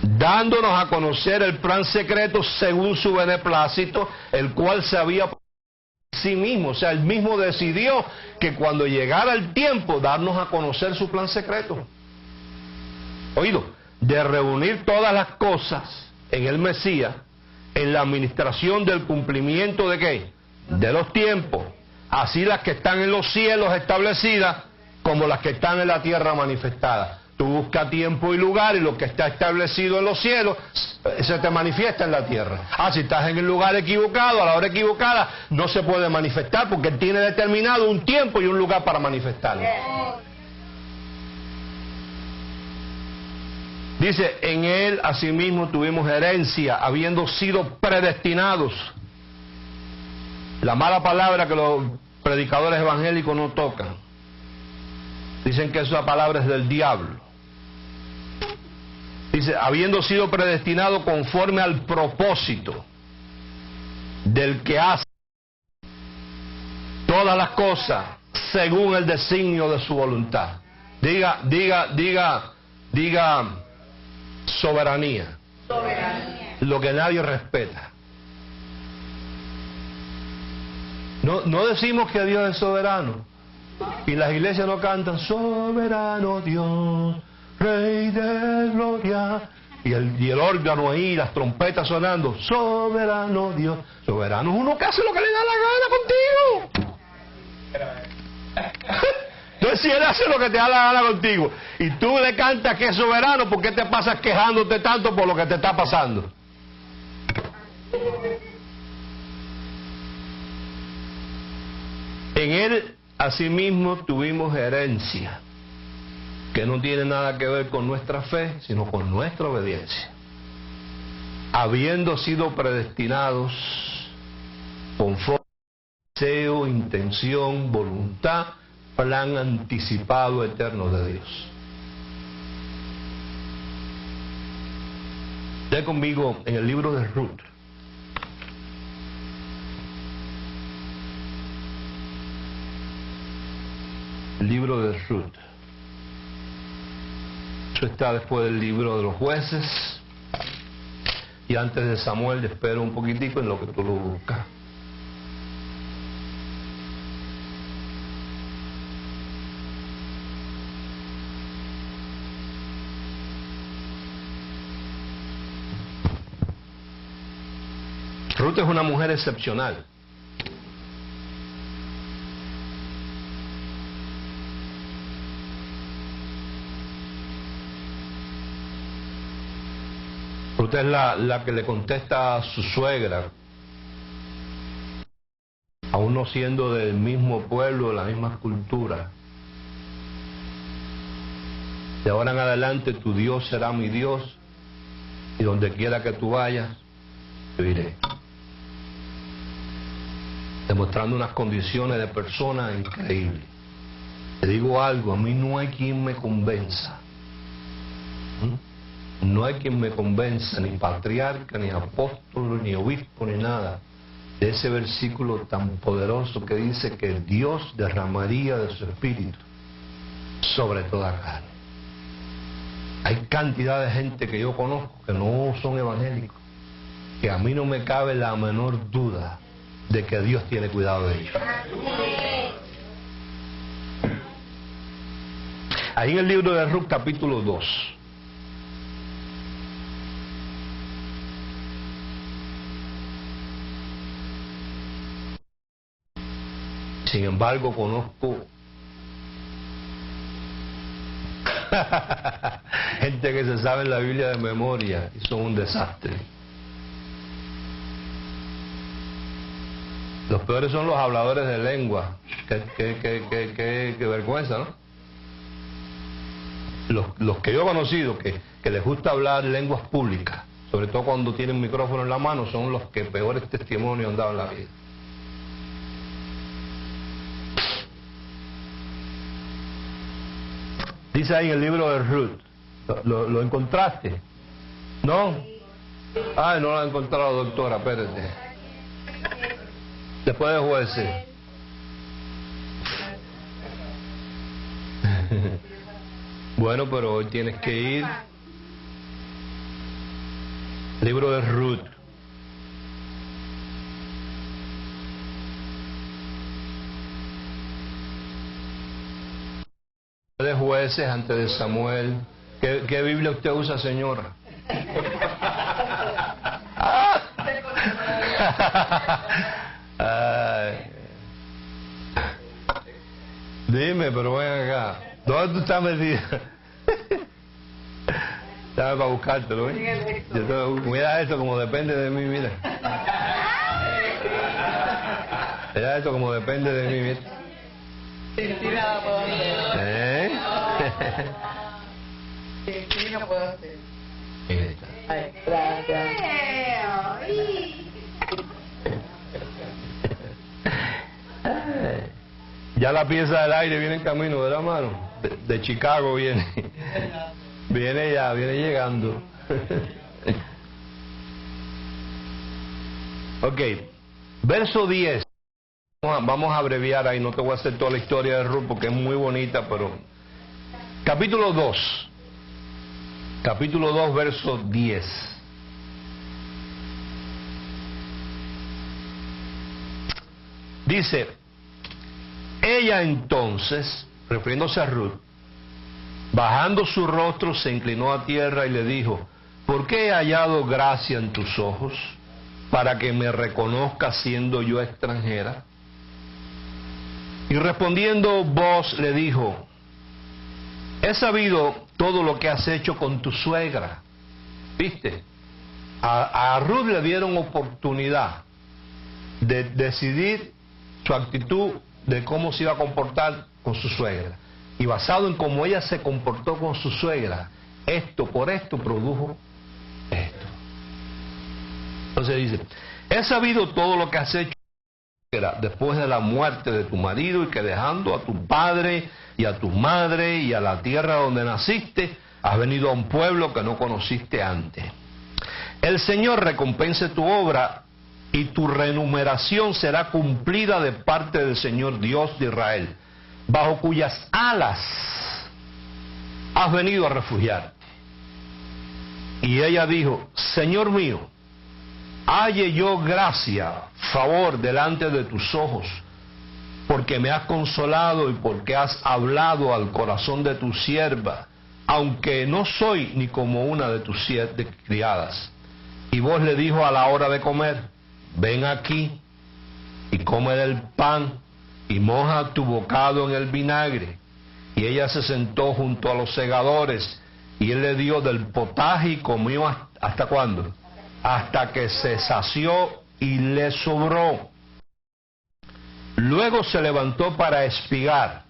Dándonos a conocer el plan secreto según su beneplácito, el cual se había sí mismo, o sea, él mismo decidió que cuando llegara el tiempo, darnos a conocer su plan secreto. Oído, de reunir todas las cosas en el Mesías, en la administración del cumplimiento de ¿qué? De los tiempos, así las que están en los cielos establecidas, como las que están en la tierra manifestadas. Tú buscas tiempo y lugar, y lo que está establecido en los cielos se te manifiesta en la tierra. Si estás en el lugar equivocado, a la hora equivocada, no se puede manifestar, porque Él tiene determinado un tiempo y un lugar para manifestarlo. Dice, en Él asimismo tuvimos herencia, habiendo sido predestinados. La mala palabra que los predicadores evangélicos no tocan. Dicen que esa palabra es del diablo. Dice, habiendo sido predestinado conforme al propósito del que hace todas las cosas según el designio de su voluntad. Diga soberanía. Lo que nadie respeta. No decimos que Dios es soberano. Y las iglesias no cantan soberano Dios, Rey de gloria, y el órgano ahí, las trompetas sonando, soberano Dios. Soberano es uno que hace lo que le da la gana contigo. Entonces, si Él hace lo que te da la gana contigo y tú le cantas que es soberano, ¿por qué te pasas quejándote tanto por lo que te está pasando? En Él asimismo tuvimos herencia, que no tiene nada que ver con nuestra fe, sino con nuestra obediencia. Habiendo sido predestinados conforme al deseo, intención, voluntad, plan anticipado eterno de Dios. Lee conmigo en el libro de Ruth. El libro de Ruth. Eso está después del libro de los jueces y antes de Samuel. Espero un poquitico en lo que tú lo buscas. Ruth es una mujer excepcional. Ruth es la que le contesta a su suegra, aún no siendo del mismo pueblo, de la misma cultura. De ahora en adelante tu Dios será mi Dios, y donde quiera que tú vayas, yo iré. Demostrando unas condiciones de persona increíbles. Te digo algo, a mí no hay quien me convenza. No hay quien me convenza, ni patriarca, ni apóstol, ni obispo, ni nada, de ese versículo tan poderoso que dice que Dios derramaría de su espíritu sobre toda carne. Hay cantidad de gente que yo conozco que no son evangélicos, que a mí no me cabe la menor duda de que Dios tiene cuidado de ellos. Ahí en el libro de Ruth, capítulo 2. Sin embargo, conozco gente que se sabe la Biblia de memoria y son un desastre. Los peores son los habladores de lengua. Qué vergüenza, ¿no? Los que yo he conocido que les gusta hablar lenguas públicas, sobre todo cuando tienen micrófono en la mano, son los que peores testimonios han dado en la vida. Dice ahí en el libro de Ruth. ¿Lo encontraste? ¿No? Ah, no lo ha encontrado, doctora, espérate. Después de Jueces. Bueno, pero hoy tienes que ir. Libro de Ruth. De Jueces antes de Samuel. ¿Qué Biblia usted usa, señora? Dime, pero ven acá. ¿Dónde tú estás metida? Dame para buscártelo, ¿eh? Mira esto como depende de mí, mira. Mira esto como depende de mí, mira. Sí, nada puedo hacer. Sí, no puedo hacer. Ay, gracias. Ya la pieza del aire viene en camino, ¿verdad, mano? De Chicago viene. Viene ya, viene llegando. Ok, verso 10. Vamos a abreviar ahí, no te voy a hacer toda la historia de Ruth porque es muy bonita, pero... Capítulo 2. Capítulo 2, verso 10. Dice, ella entonces, refiriéndose a Ruth, bajando su rostro se inclinó a tierra y le dijo, ¿por qué he hallado gracia en tus ojos para que me reconozcas siendo yo extranjera? Y respondiendo Booz le dijo, he sabido todo lo que has hecho con tu suegra. ¿Viste? A Ruth le dieron oportunidad de decidir su actitud de cómo se iba a comportar con su suegra. Y basado en cómo ella se comportó con su suegra, por esto produjo esto. Entonces dice, he sabido todo lo que has hecho después de la muerte de tu marido y que dejando a tu padre y a tu madre y a la tierra donde naciste, has venido a un pueblo que no conociste antes. El Señor recompense tu obra y tu remuneración será cumplida de parte del Señor Dios de Israel, bajo cuyas alas has venido a refugiarte. Y ella dijo, Señor mío, halle yo gracia, favor delante de tus ojos, porque me has consolado y porque has hablado al corazón de tu sierva, aunque no soy ni como una de tus 7 criadas. Y vos le dijo a la hora de comer, ven aquí y come del pan y moja tu bocado en el vinagre. Y ella se sentó junto a los segadores y él le dio del potaje y comió ¿hasta cuándo? Hasta que se sació y le sobró. Luego se levantó para espigar.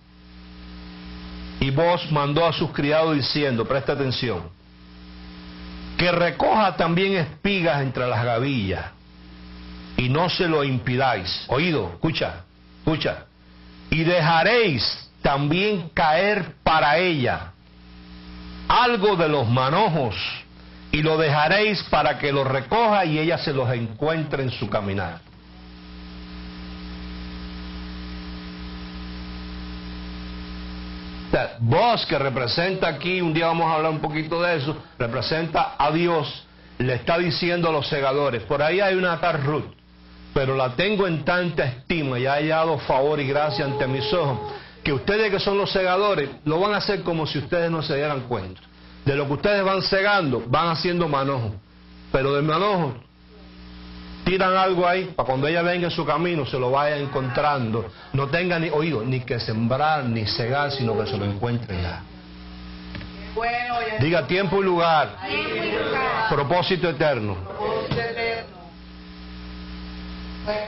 Y Booz mandó a sus criados diciendo, presta atención, que recoja también espigas entre las gavillas y no se lo impidáis. Oído, escucha. Y dejaréis también caer para ella algo de los manojos y lo dejaréis para que lo recoja y ella se los encuentre en su caminar. Vos que representa aquí, un día vamos a hablar un poquito de eso, representa a Dios, le está diciendo a los segadores, por ahí hay una tal Ruth, pero la tengo en tanta estima y ha hallado favor y gracia ante mis ojos, que ustedes que son los segadores, lo van a hacer como si ustedes no se dieran cuenta. De lo que ustedes van segando, van haciendo manojo, pero del manojo tiran algo ahí, para cuando ella venga en su camino se lo vaya encontrando, no tenga ni oído, ni que sembrar, ni cegar, sino que se lo encuentre ya. Bueno, diga tiempo y lugar, propósito eterno.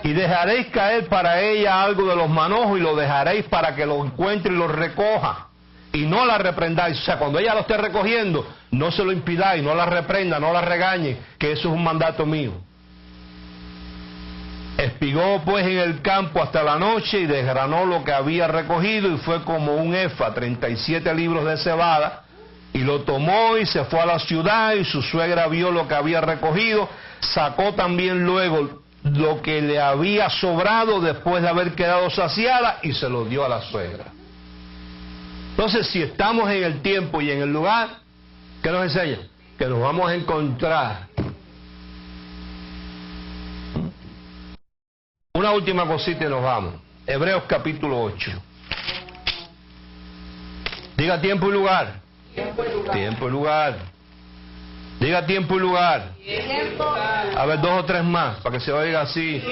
Y dejaréis caer para ella algo de los manojos y lo dejaréis para que lo encuentre y lo recoja. Y no la reprendáis, o sea, cuando ella lo esté recogiendo, no se lo impidáis, no la reprenda, no la regañe, que eso es un mandato mío. Espigó pues en el campo hasta la noche y desgranó lo que había recogido, y fue como un efa, 37 libros de cebada, y lo tomó y se fue a la ciudad, y su suegra vio lo que había recogido, sacó también luego lo que le había sobrado después de haber quedado saciada y se lo dio a la suegra. Entonces, si estamos en el tiempo y en el lugar, ¿qué nos enseña? Que nos vamos a encontrar. Una última cosita y nos vamos. Hebreos capítulo 8. Diga tiempo y lugar. Tiempo y lugar. Diga tiempo y lugar. A ver, 2 o 3 más, para que se oiga así.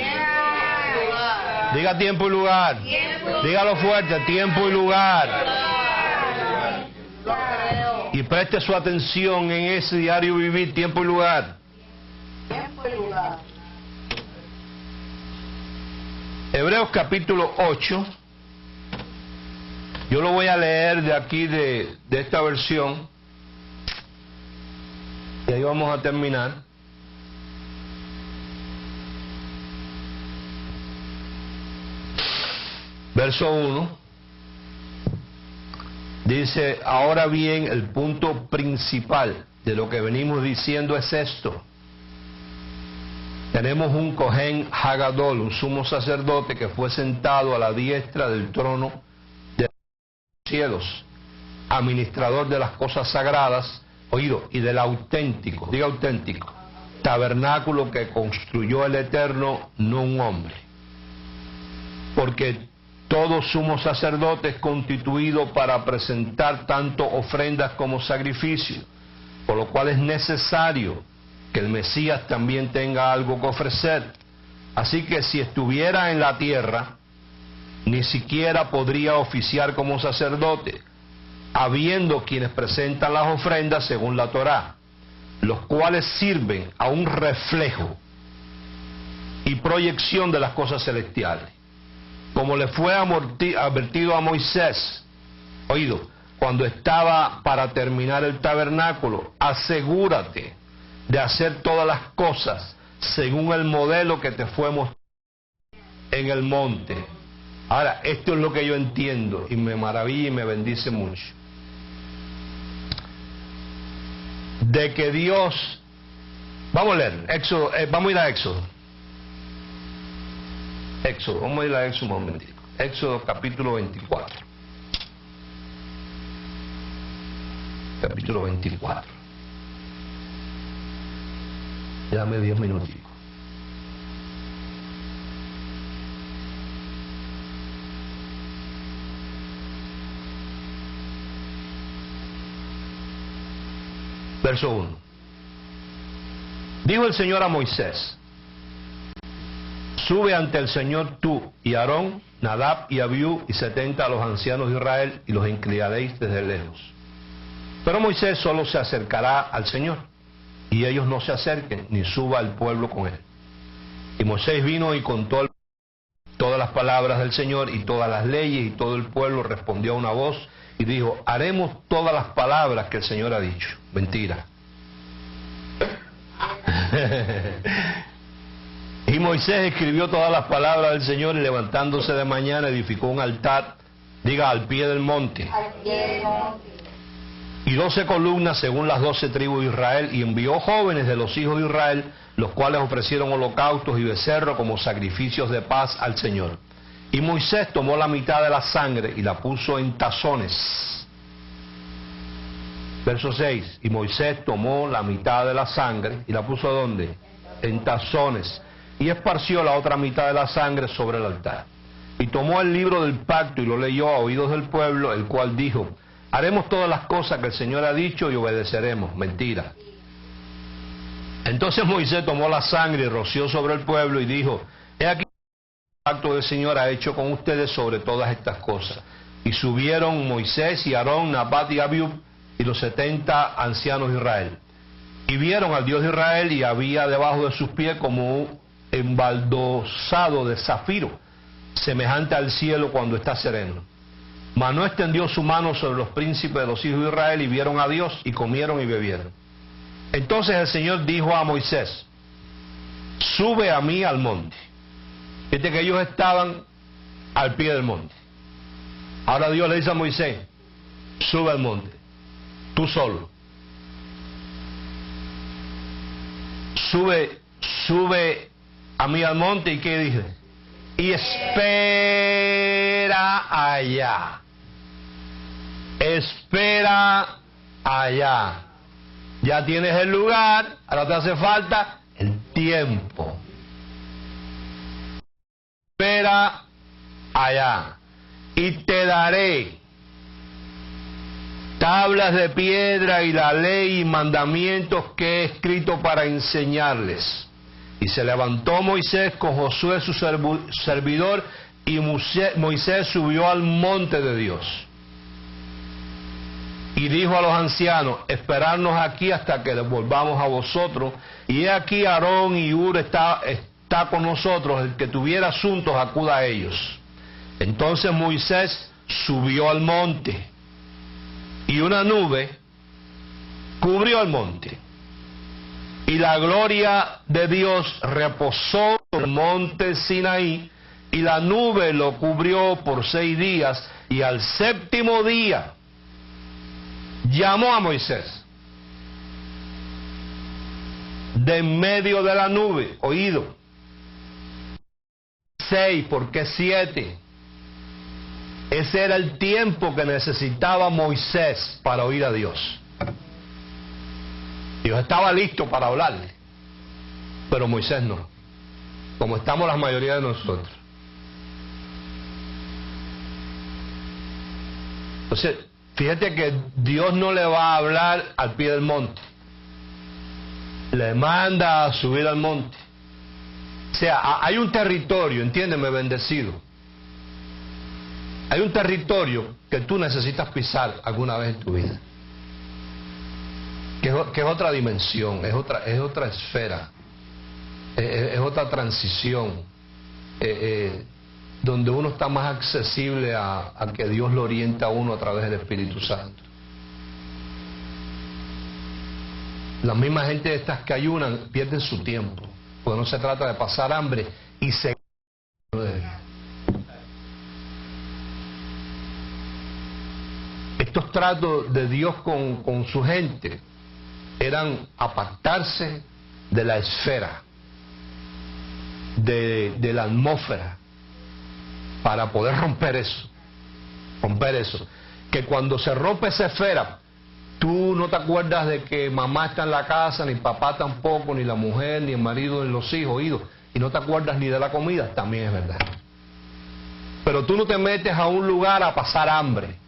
Diga tiempo y lugar. Dígalo fuerte, tiempo y lugar. Y preste su atención en ese diario vivir, tiempo y lugar. Tiempo y lugar. Hebreos capítulo 8. Yo lo voy a leer de aquí, de esta versión. Y ahí vamos a terminar. Verso 1. Dice, ahora bien, el punto principal de lo que venimos diciendo es esto. Tenemos un Cohen Hagadol, un sumo sacerdote que fue sentado a la diestra del trono de los cielos, administrador de las cosas sagradas, oído, y del auténtico, diga auténtico, tabernáculo que construyó el Eterno, no un hombre. Porque todo sumo sacerdote es constituido para presentar tanto ofrendas como sacrificios, por lo cual es necesario que el Mesías también tenga algo que ofrecer. Así que si estuviera en la tierra, ni siquiera podría oficiar como sacerdote, habiendo quienes presentan las ofrendas según la Torá, los cuales sirven a un reflejo y proyección de las cosas celestiales. Como le fue advertido a Moisés, oído, cuando estaba para terminar el tabernáculo, asegúrate de hacer todas las cosas según el modelo que te fue mostrado en el monte. Ahora, esto es lo que yo entiendo y me maravilla y me bendice mucho. De que Dios, vamos a leer, Éxodo, vamos a ir a Éxodo. Éxodo, vamos a ir a Éxodo un momentico. Éxodo capítulo 24. Capítulo 24. Dame 10 minutitos. Verso 1. Dijo el Señor a Moisés: sube ante el Señor tú y Aarón, Nadab y Abiú y 70 a los ancianos de Israel, y los inclinaréis desde lejos. Pero Moisés solo se acercará al Señor, y ellos no se acerquen, ni suba el pueblo con él. Y Moisés vino y contó todas las palabras del Señor y todas las leyes, y todo el pueblo respondió a una voz y dijo: haremos todas las palabras que el Señor ha dicho. Mentira. Y Moisés escribió todas las palabras del Señor, y levantándose de mañana edificó un altar, diga, al pie del monte. Y 12 columnas según las 12 tribus de Israel, y envió jóvenes de los hijos de Israel, los cuales ofrecieron holocaustos y becerros como sacrificios de paz al Señor. Y Moisés tomó la mitad de la sangre y la puso en tazones. Verso 6. Y Moisés tomó la mitad de la sangre y la puso ¿dónde? En tazones. Y esparció la otra mitad de la sangre sobre el altar. Y tomó el libro del pacto y lo leyó a oídos del pueblo, el cual dijo: haremos todas las cosas que el Señor ha dicho y obedeceremos. Mentira. Entonces Moisés tomó la sangre y roció sobre el pueblo y dijo: he aquí el pacto del Señor ha hecho con ustedes sobre todas estas cosas. Y subieron Moisés y Aarón, Nadab y Abiú y los 70 ancianos de Israel. Y vieron al Dios de Israel, y había debajo de sus pies como un embaldosado de zafiro, semejante al cielo cuando está sereno. Mas no extendió su mano sobre los príncipes de los hijos de Israel, y vieron a Dios, y comieron y bebieron. Entonces el Señor dijo a Moisés: sube a mí al monte, Fíjate que ellos estaban al pie del monte. Ahora Dios le dice a Moisés, sube al monte, tú solo. Sube a mí al monte, ¿y qué dice? Y espera allá. Espera allá. Ya tienes el lugar, ahora te hace falta el tiempo. Espera allá. Y te daré tablas de piedra y la ley y mandamientos que he escrito para enseñarles. Y se levantó Moisés con Josué su servidor, y Moisés subió al monte de Dios. Y dijo a los ancianos, esperadnos aquí hasta que volvamos a vosotros. Y he aquí Aarón y Hur está con nosotros, el que tuviera asuntos acuda a ellos. Entonces Moisés subió al monte, y una nube cubrió el monte, y la gloria de Dios reposó sobre el monte Sinaí, y la nube lo cubrió por 6 días, y al 7º día llamó a Moisés de en medio de la nube. Oído, 6, ¿por qué 7? Ese era el tiempo que necesitaba Moisés para oír a Dios. Dios estaba listo para hablarle, pero Moisés no, como estamos la mayoría de nosotros. Entonces, fíjate que Dios no le va a hablar al pie del monte, le manda a subir al monte. O sea, hay un territorio, entiéndeme, bendecido. Hay un territorio que tú necesitas pisar alguna vez en tu vida, que es otra dimensión, es otra esfera, es otra transición, donde uno está más accesible a que Dios lo oriente a uno a través del Espíritu Santo. La misma gente de estas que ayunan pierden su tiempo, porque no se trata de pasar hambre y se... Estos tratos de Dios con su gente eran apartarse de la esfera, de la atmósfera, para poder romper eso. Que cuando se rompe esa esfera, tú no te acuerdas de que mamá está en la casa, ni papá tampoco, ni la mujer, ni el marido, ni los hijos, oído, y no te acuerdas ni de la comida, también es verdad. Pero tú no te metes a un lugar a pasar hambre.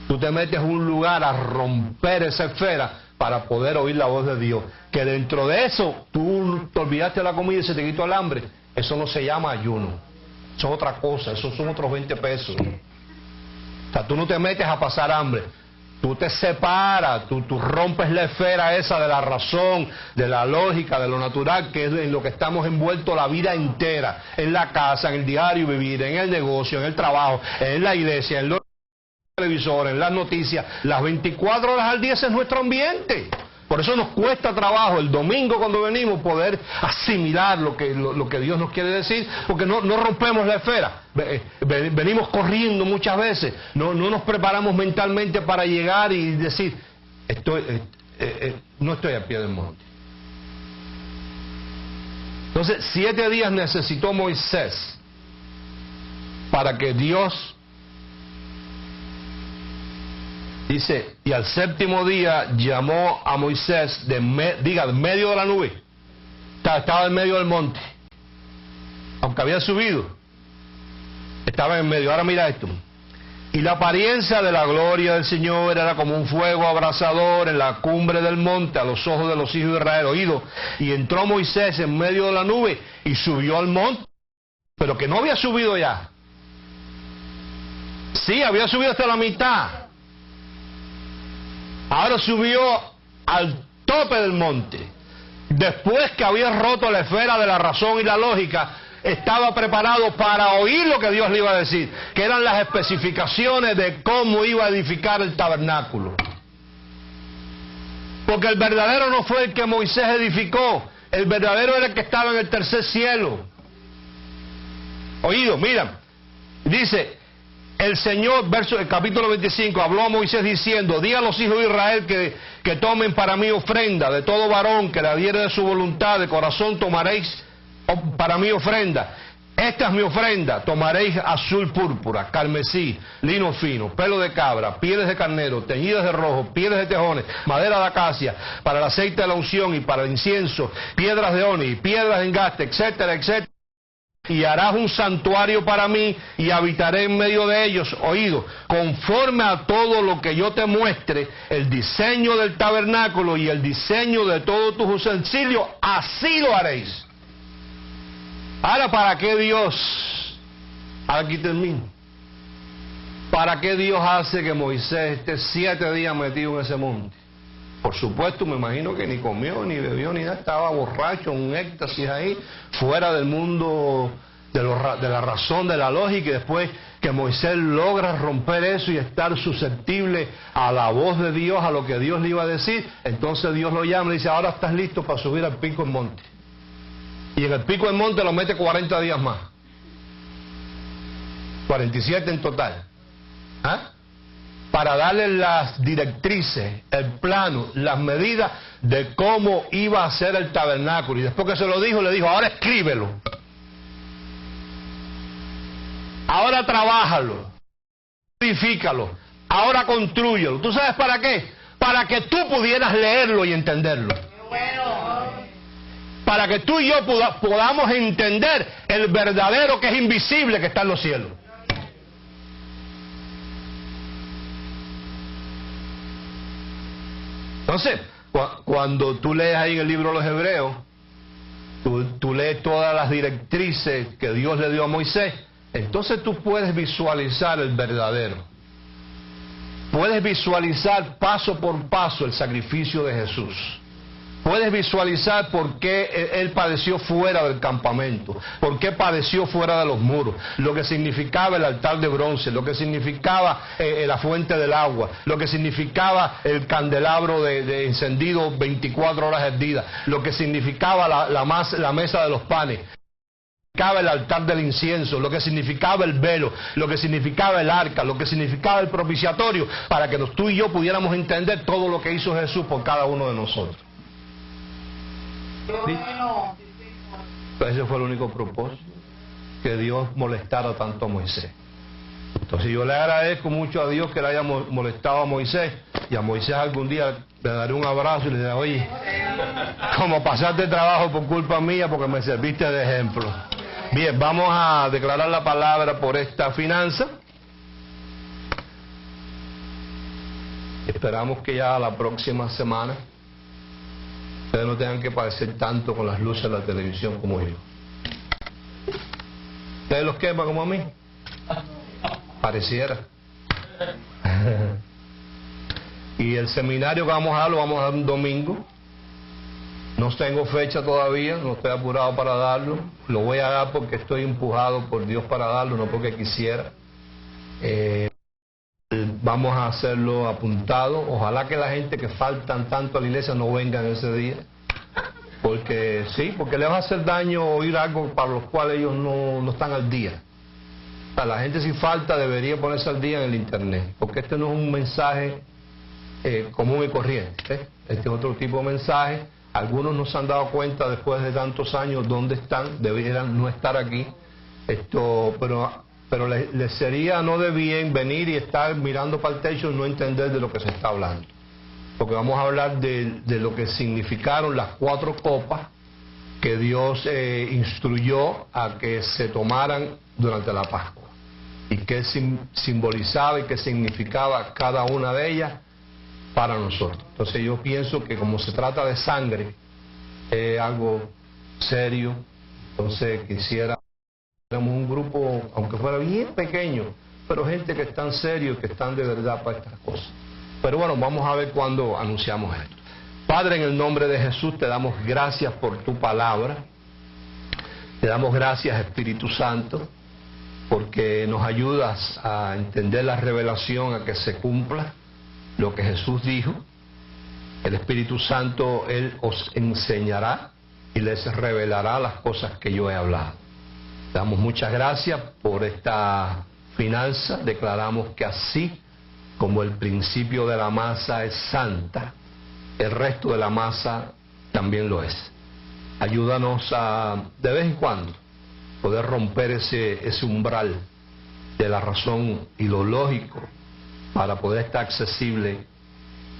Tú te metes a un lugar a romper esa esfera para poder oír la voz de Dios. Que dentro de eso, tú te olvidaste de la comida y se te quitó el hambre. Eso no se llama ayuno. Eso es otra cosa, eso son otros 20 pesos. O sea, tú no te metes a pasar hambre. Tú te separas, tú rompes la esfera esa de la razón, de la lógica, de lo natural, que es en lo que estamos envueltos la vida entera. En la casa, en el diario vivir, en el negocio, en el trabajo, en la iglesia, en los televisores, en las noticias. Las 24 horas al día ese es nuestro ambiente. Por eso nos cuesta trabajo el domingo cuando venimos poder asimilar lo que Dios nos quiere decir, porque no rompemos la esfera. Venimos corriendo muchas veces, no nos preparamos mentalmente para llegar y decir, no estoy al pie del monte. Entonces, 7 días necesitó Moisés para que Dios... Dice, y al 7º día llamó a Moisés en medio de la nube. Estaba en medio del monte. Aunque había subido, estaba en medio. Ahora mira esto. Y la apariencia de la gloria del Señor era como un fuego abrasador en la cumbre del monte a los ojos de los hijos de Israel. Oído. Y entró Moisés en medio de la nube y subió al monte. Pero que no había subido ya. Sí, había subido hasta la mitad. Ahora subió al tope del monte. Después que había roto la esfera de la razón y la lógica, estaba preparado para oír lo que Dios le iba a decir, que eran las especificaciones de cómo iba a edificar el tabernáculo. Porque el verdadero no fue el que Moisés edificó, el verdadero era el que estaba en el tercer cielo. Oído, mira, dice, el Señor, el capítulo 25, habló a Moisés diciendo, di a los hijos de Israel que tomen para mí ofrenda, de todo varón que la diere de su voluntad, de corazón tomaréis para mí ofrenda. Esta es mi ofrenda, tomaréis azul púrpura, carmesí, lino fino, pelo de cabra, pieles de carnero, teñidas de rojo, pieles de tejones, madera de acacia, para el aceite de la unción y para el incienso, piedras de ónix, piedras de engaste, etcétera, etcétera. Y harás un santuario para mí y habitaré en medio de ellos. Oído, conforme a todo lo que yo te muestre, el diseño del tabernáculo y el diseño de todos tus utensilios, así lo haréis. Ahora, ¿para qué Dios? Aquí termino. ¿Para qué Dios hace que Moisés esté 7 días metido en ese monte? Por supuesto, me imagino que ni comió, ni bebió, ni nada, estaba borracho, un éxtasis ahí, fuera del mundo de la razón, de la lógica, y después que Moisés logra romper eso y estar susceptible a la voz de Dios, a lo que Dios le iba a decir, entonces Dios lo llama y le dice, ahora estás listo para subir al pico del monte. Y en el pico del monte lo mete 40 días más. 47 en total. ¿Ah? Para darle las directrices, el plano, las medidas de cómo iba a ser el tabernáculo. Y después que se lo dijo, le dijo, ahora escríbelo. Ahora trabájalo. Edifícalo. Ahora constrúyelo. ¿Tú sabes para qué? Para que tú pudieras leerlo y entenderlo. Para que tú y yo podamos entender el verdadero que es invisible que está en los cielos. Entonces, cuando tú lees ahí en el libro de los Hebreos, tú lees todas las directrices que Dios le dio a Moisés, entonces tú puedes visualizar el verdadero. Puedes visualizar paso por paso el sacrificio de Jesús. Puedes visualizar por qué Él padeció fuera del campamento, por qué padeció fuera de los muros, lo que significaba el altar de bronce, lo que significaba la fuente del agua, lo que significaba el candelabro de encendido 24 horas al día, lo que significaba la mesa de los panes, significaba el altar del incienso, lo que significaba el velo, lo que significaba el arca, lo que significaba el propiciatorio, para que tú y yo pudiéramos entender todo lo que hizo Jesús por cada uno de nosotros. ¿Sí? Pues ese fue el único propósito, que Dios molestara tanto a Moisés. Entonces yo le agradezco mucho a Dios que le haya molestado a Moisés, y a Moisés algún día le daré un abrazo y le diré, oye, como pasaste trabajo por culpa mía porque me serviste de ejemplo. Bien, vamos a declarar la palabra por esta finanza. Esperamos que ya la próxima semana ustedes no tengan que padecer tanto con las luces de la televisión como yo. ¿Ustedes los queman como a mí? Pareciera. Y el seminario que vamos a dar, lo vamos a dar un domingo. No tengo fecha todavía, no estoy apurado para darlo. Lo voy a dar porque estoy empujado por Dios para darlo, no porque quisiera. Vamos a hacerlo apuntado. Ojalá que la gente que faltan tanto a la iglesia no vengan ese día. Porque sí, porque les va a hacer daño oír algo para los cuales ellos no están al día. O sea, la gente sin falta debería ponerse al día en el internet. Porque este no es un mensaje común y corriente. Este es otro tipo de mensaje. Algunos no se han dado cuenta después de tantos años dónde están. Deberían no estar aquí. Pero les sería no de bien venir y estar mirando para el techo y no entender de lo que se está hablando. Porque vamos a hablar de lo que significaron las 4 copas que Dios instruyó a que se tomaran durante la Pascua. Y qué simbolizaba y qué significaba cada una de ellas para nosotros. Entonces yo pienso que como se trata de sangre, es algo serio. Entonces quisiera... Tenemos un grupo, aunque fuera bien pequeño, pero gente que están serios, que están de verdad para estas cosas. Pero bueno, vamos a ver cuándo anunciamos esto. Padre, en el nombre de Jesús te damos gracias por tu palabra. Te damos gracias, Espíritu Santo, porque nos ayudas a entender la revelación, a que se cumpla lo que Jesús dijo. El Espíritu Santo, Él os enseñará y les revelará las cosas que yo he hablado. Damos muchas gracias por esta finanza. Declaramos que así como el principio de la masa es santa, el resto de la masa también lo es. Ayúdanos a, de vez en cuando, poder romper ese umbral de la razón y lo lógico para poder estar accesible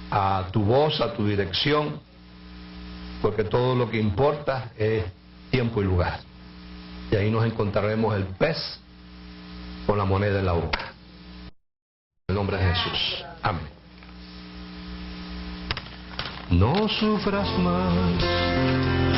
a tu voz, a tu dirección, porque todo lo que importa es tiempo y lugar. Y ahí nos encontraremos el pez con la moneda en la boca. En el nombre de Jesús. Amén. No sufras más.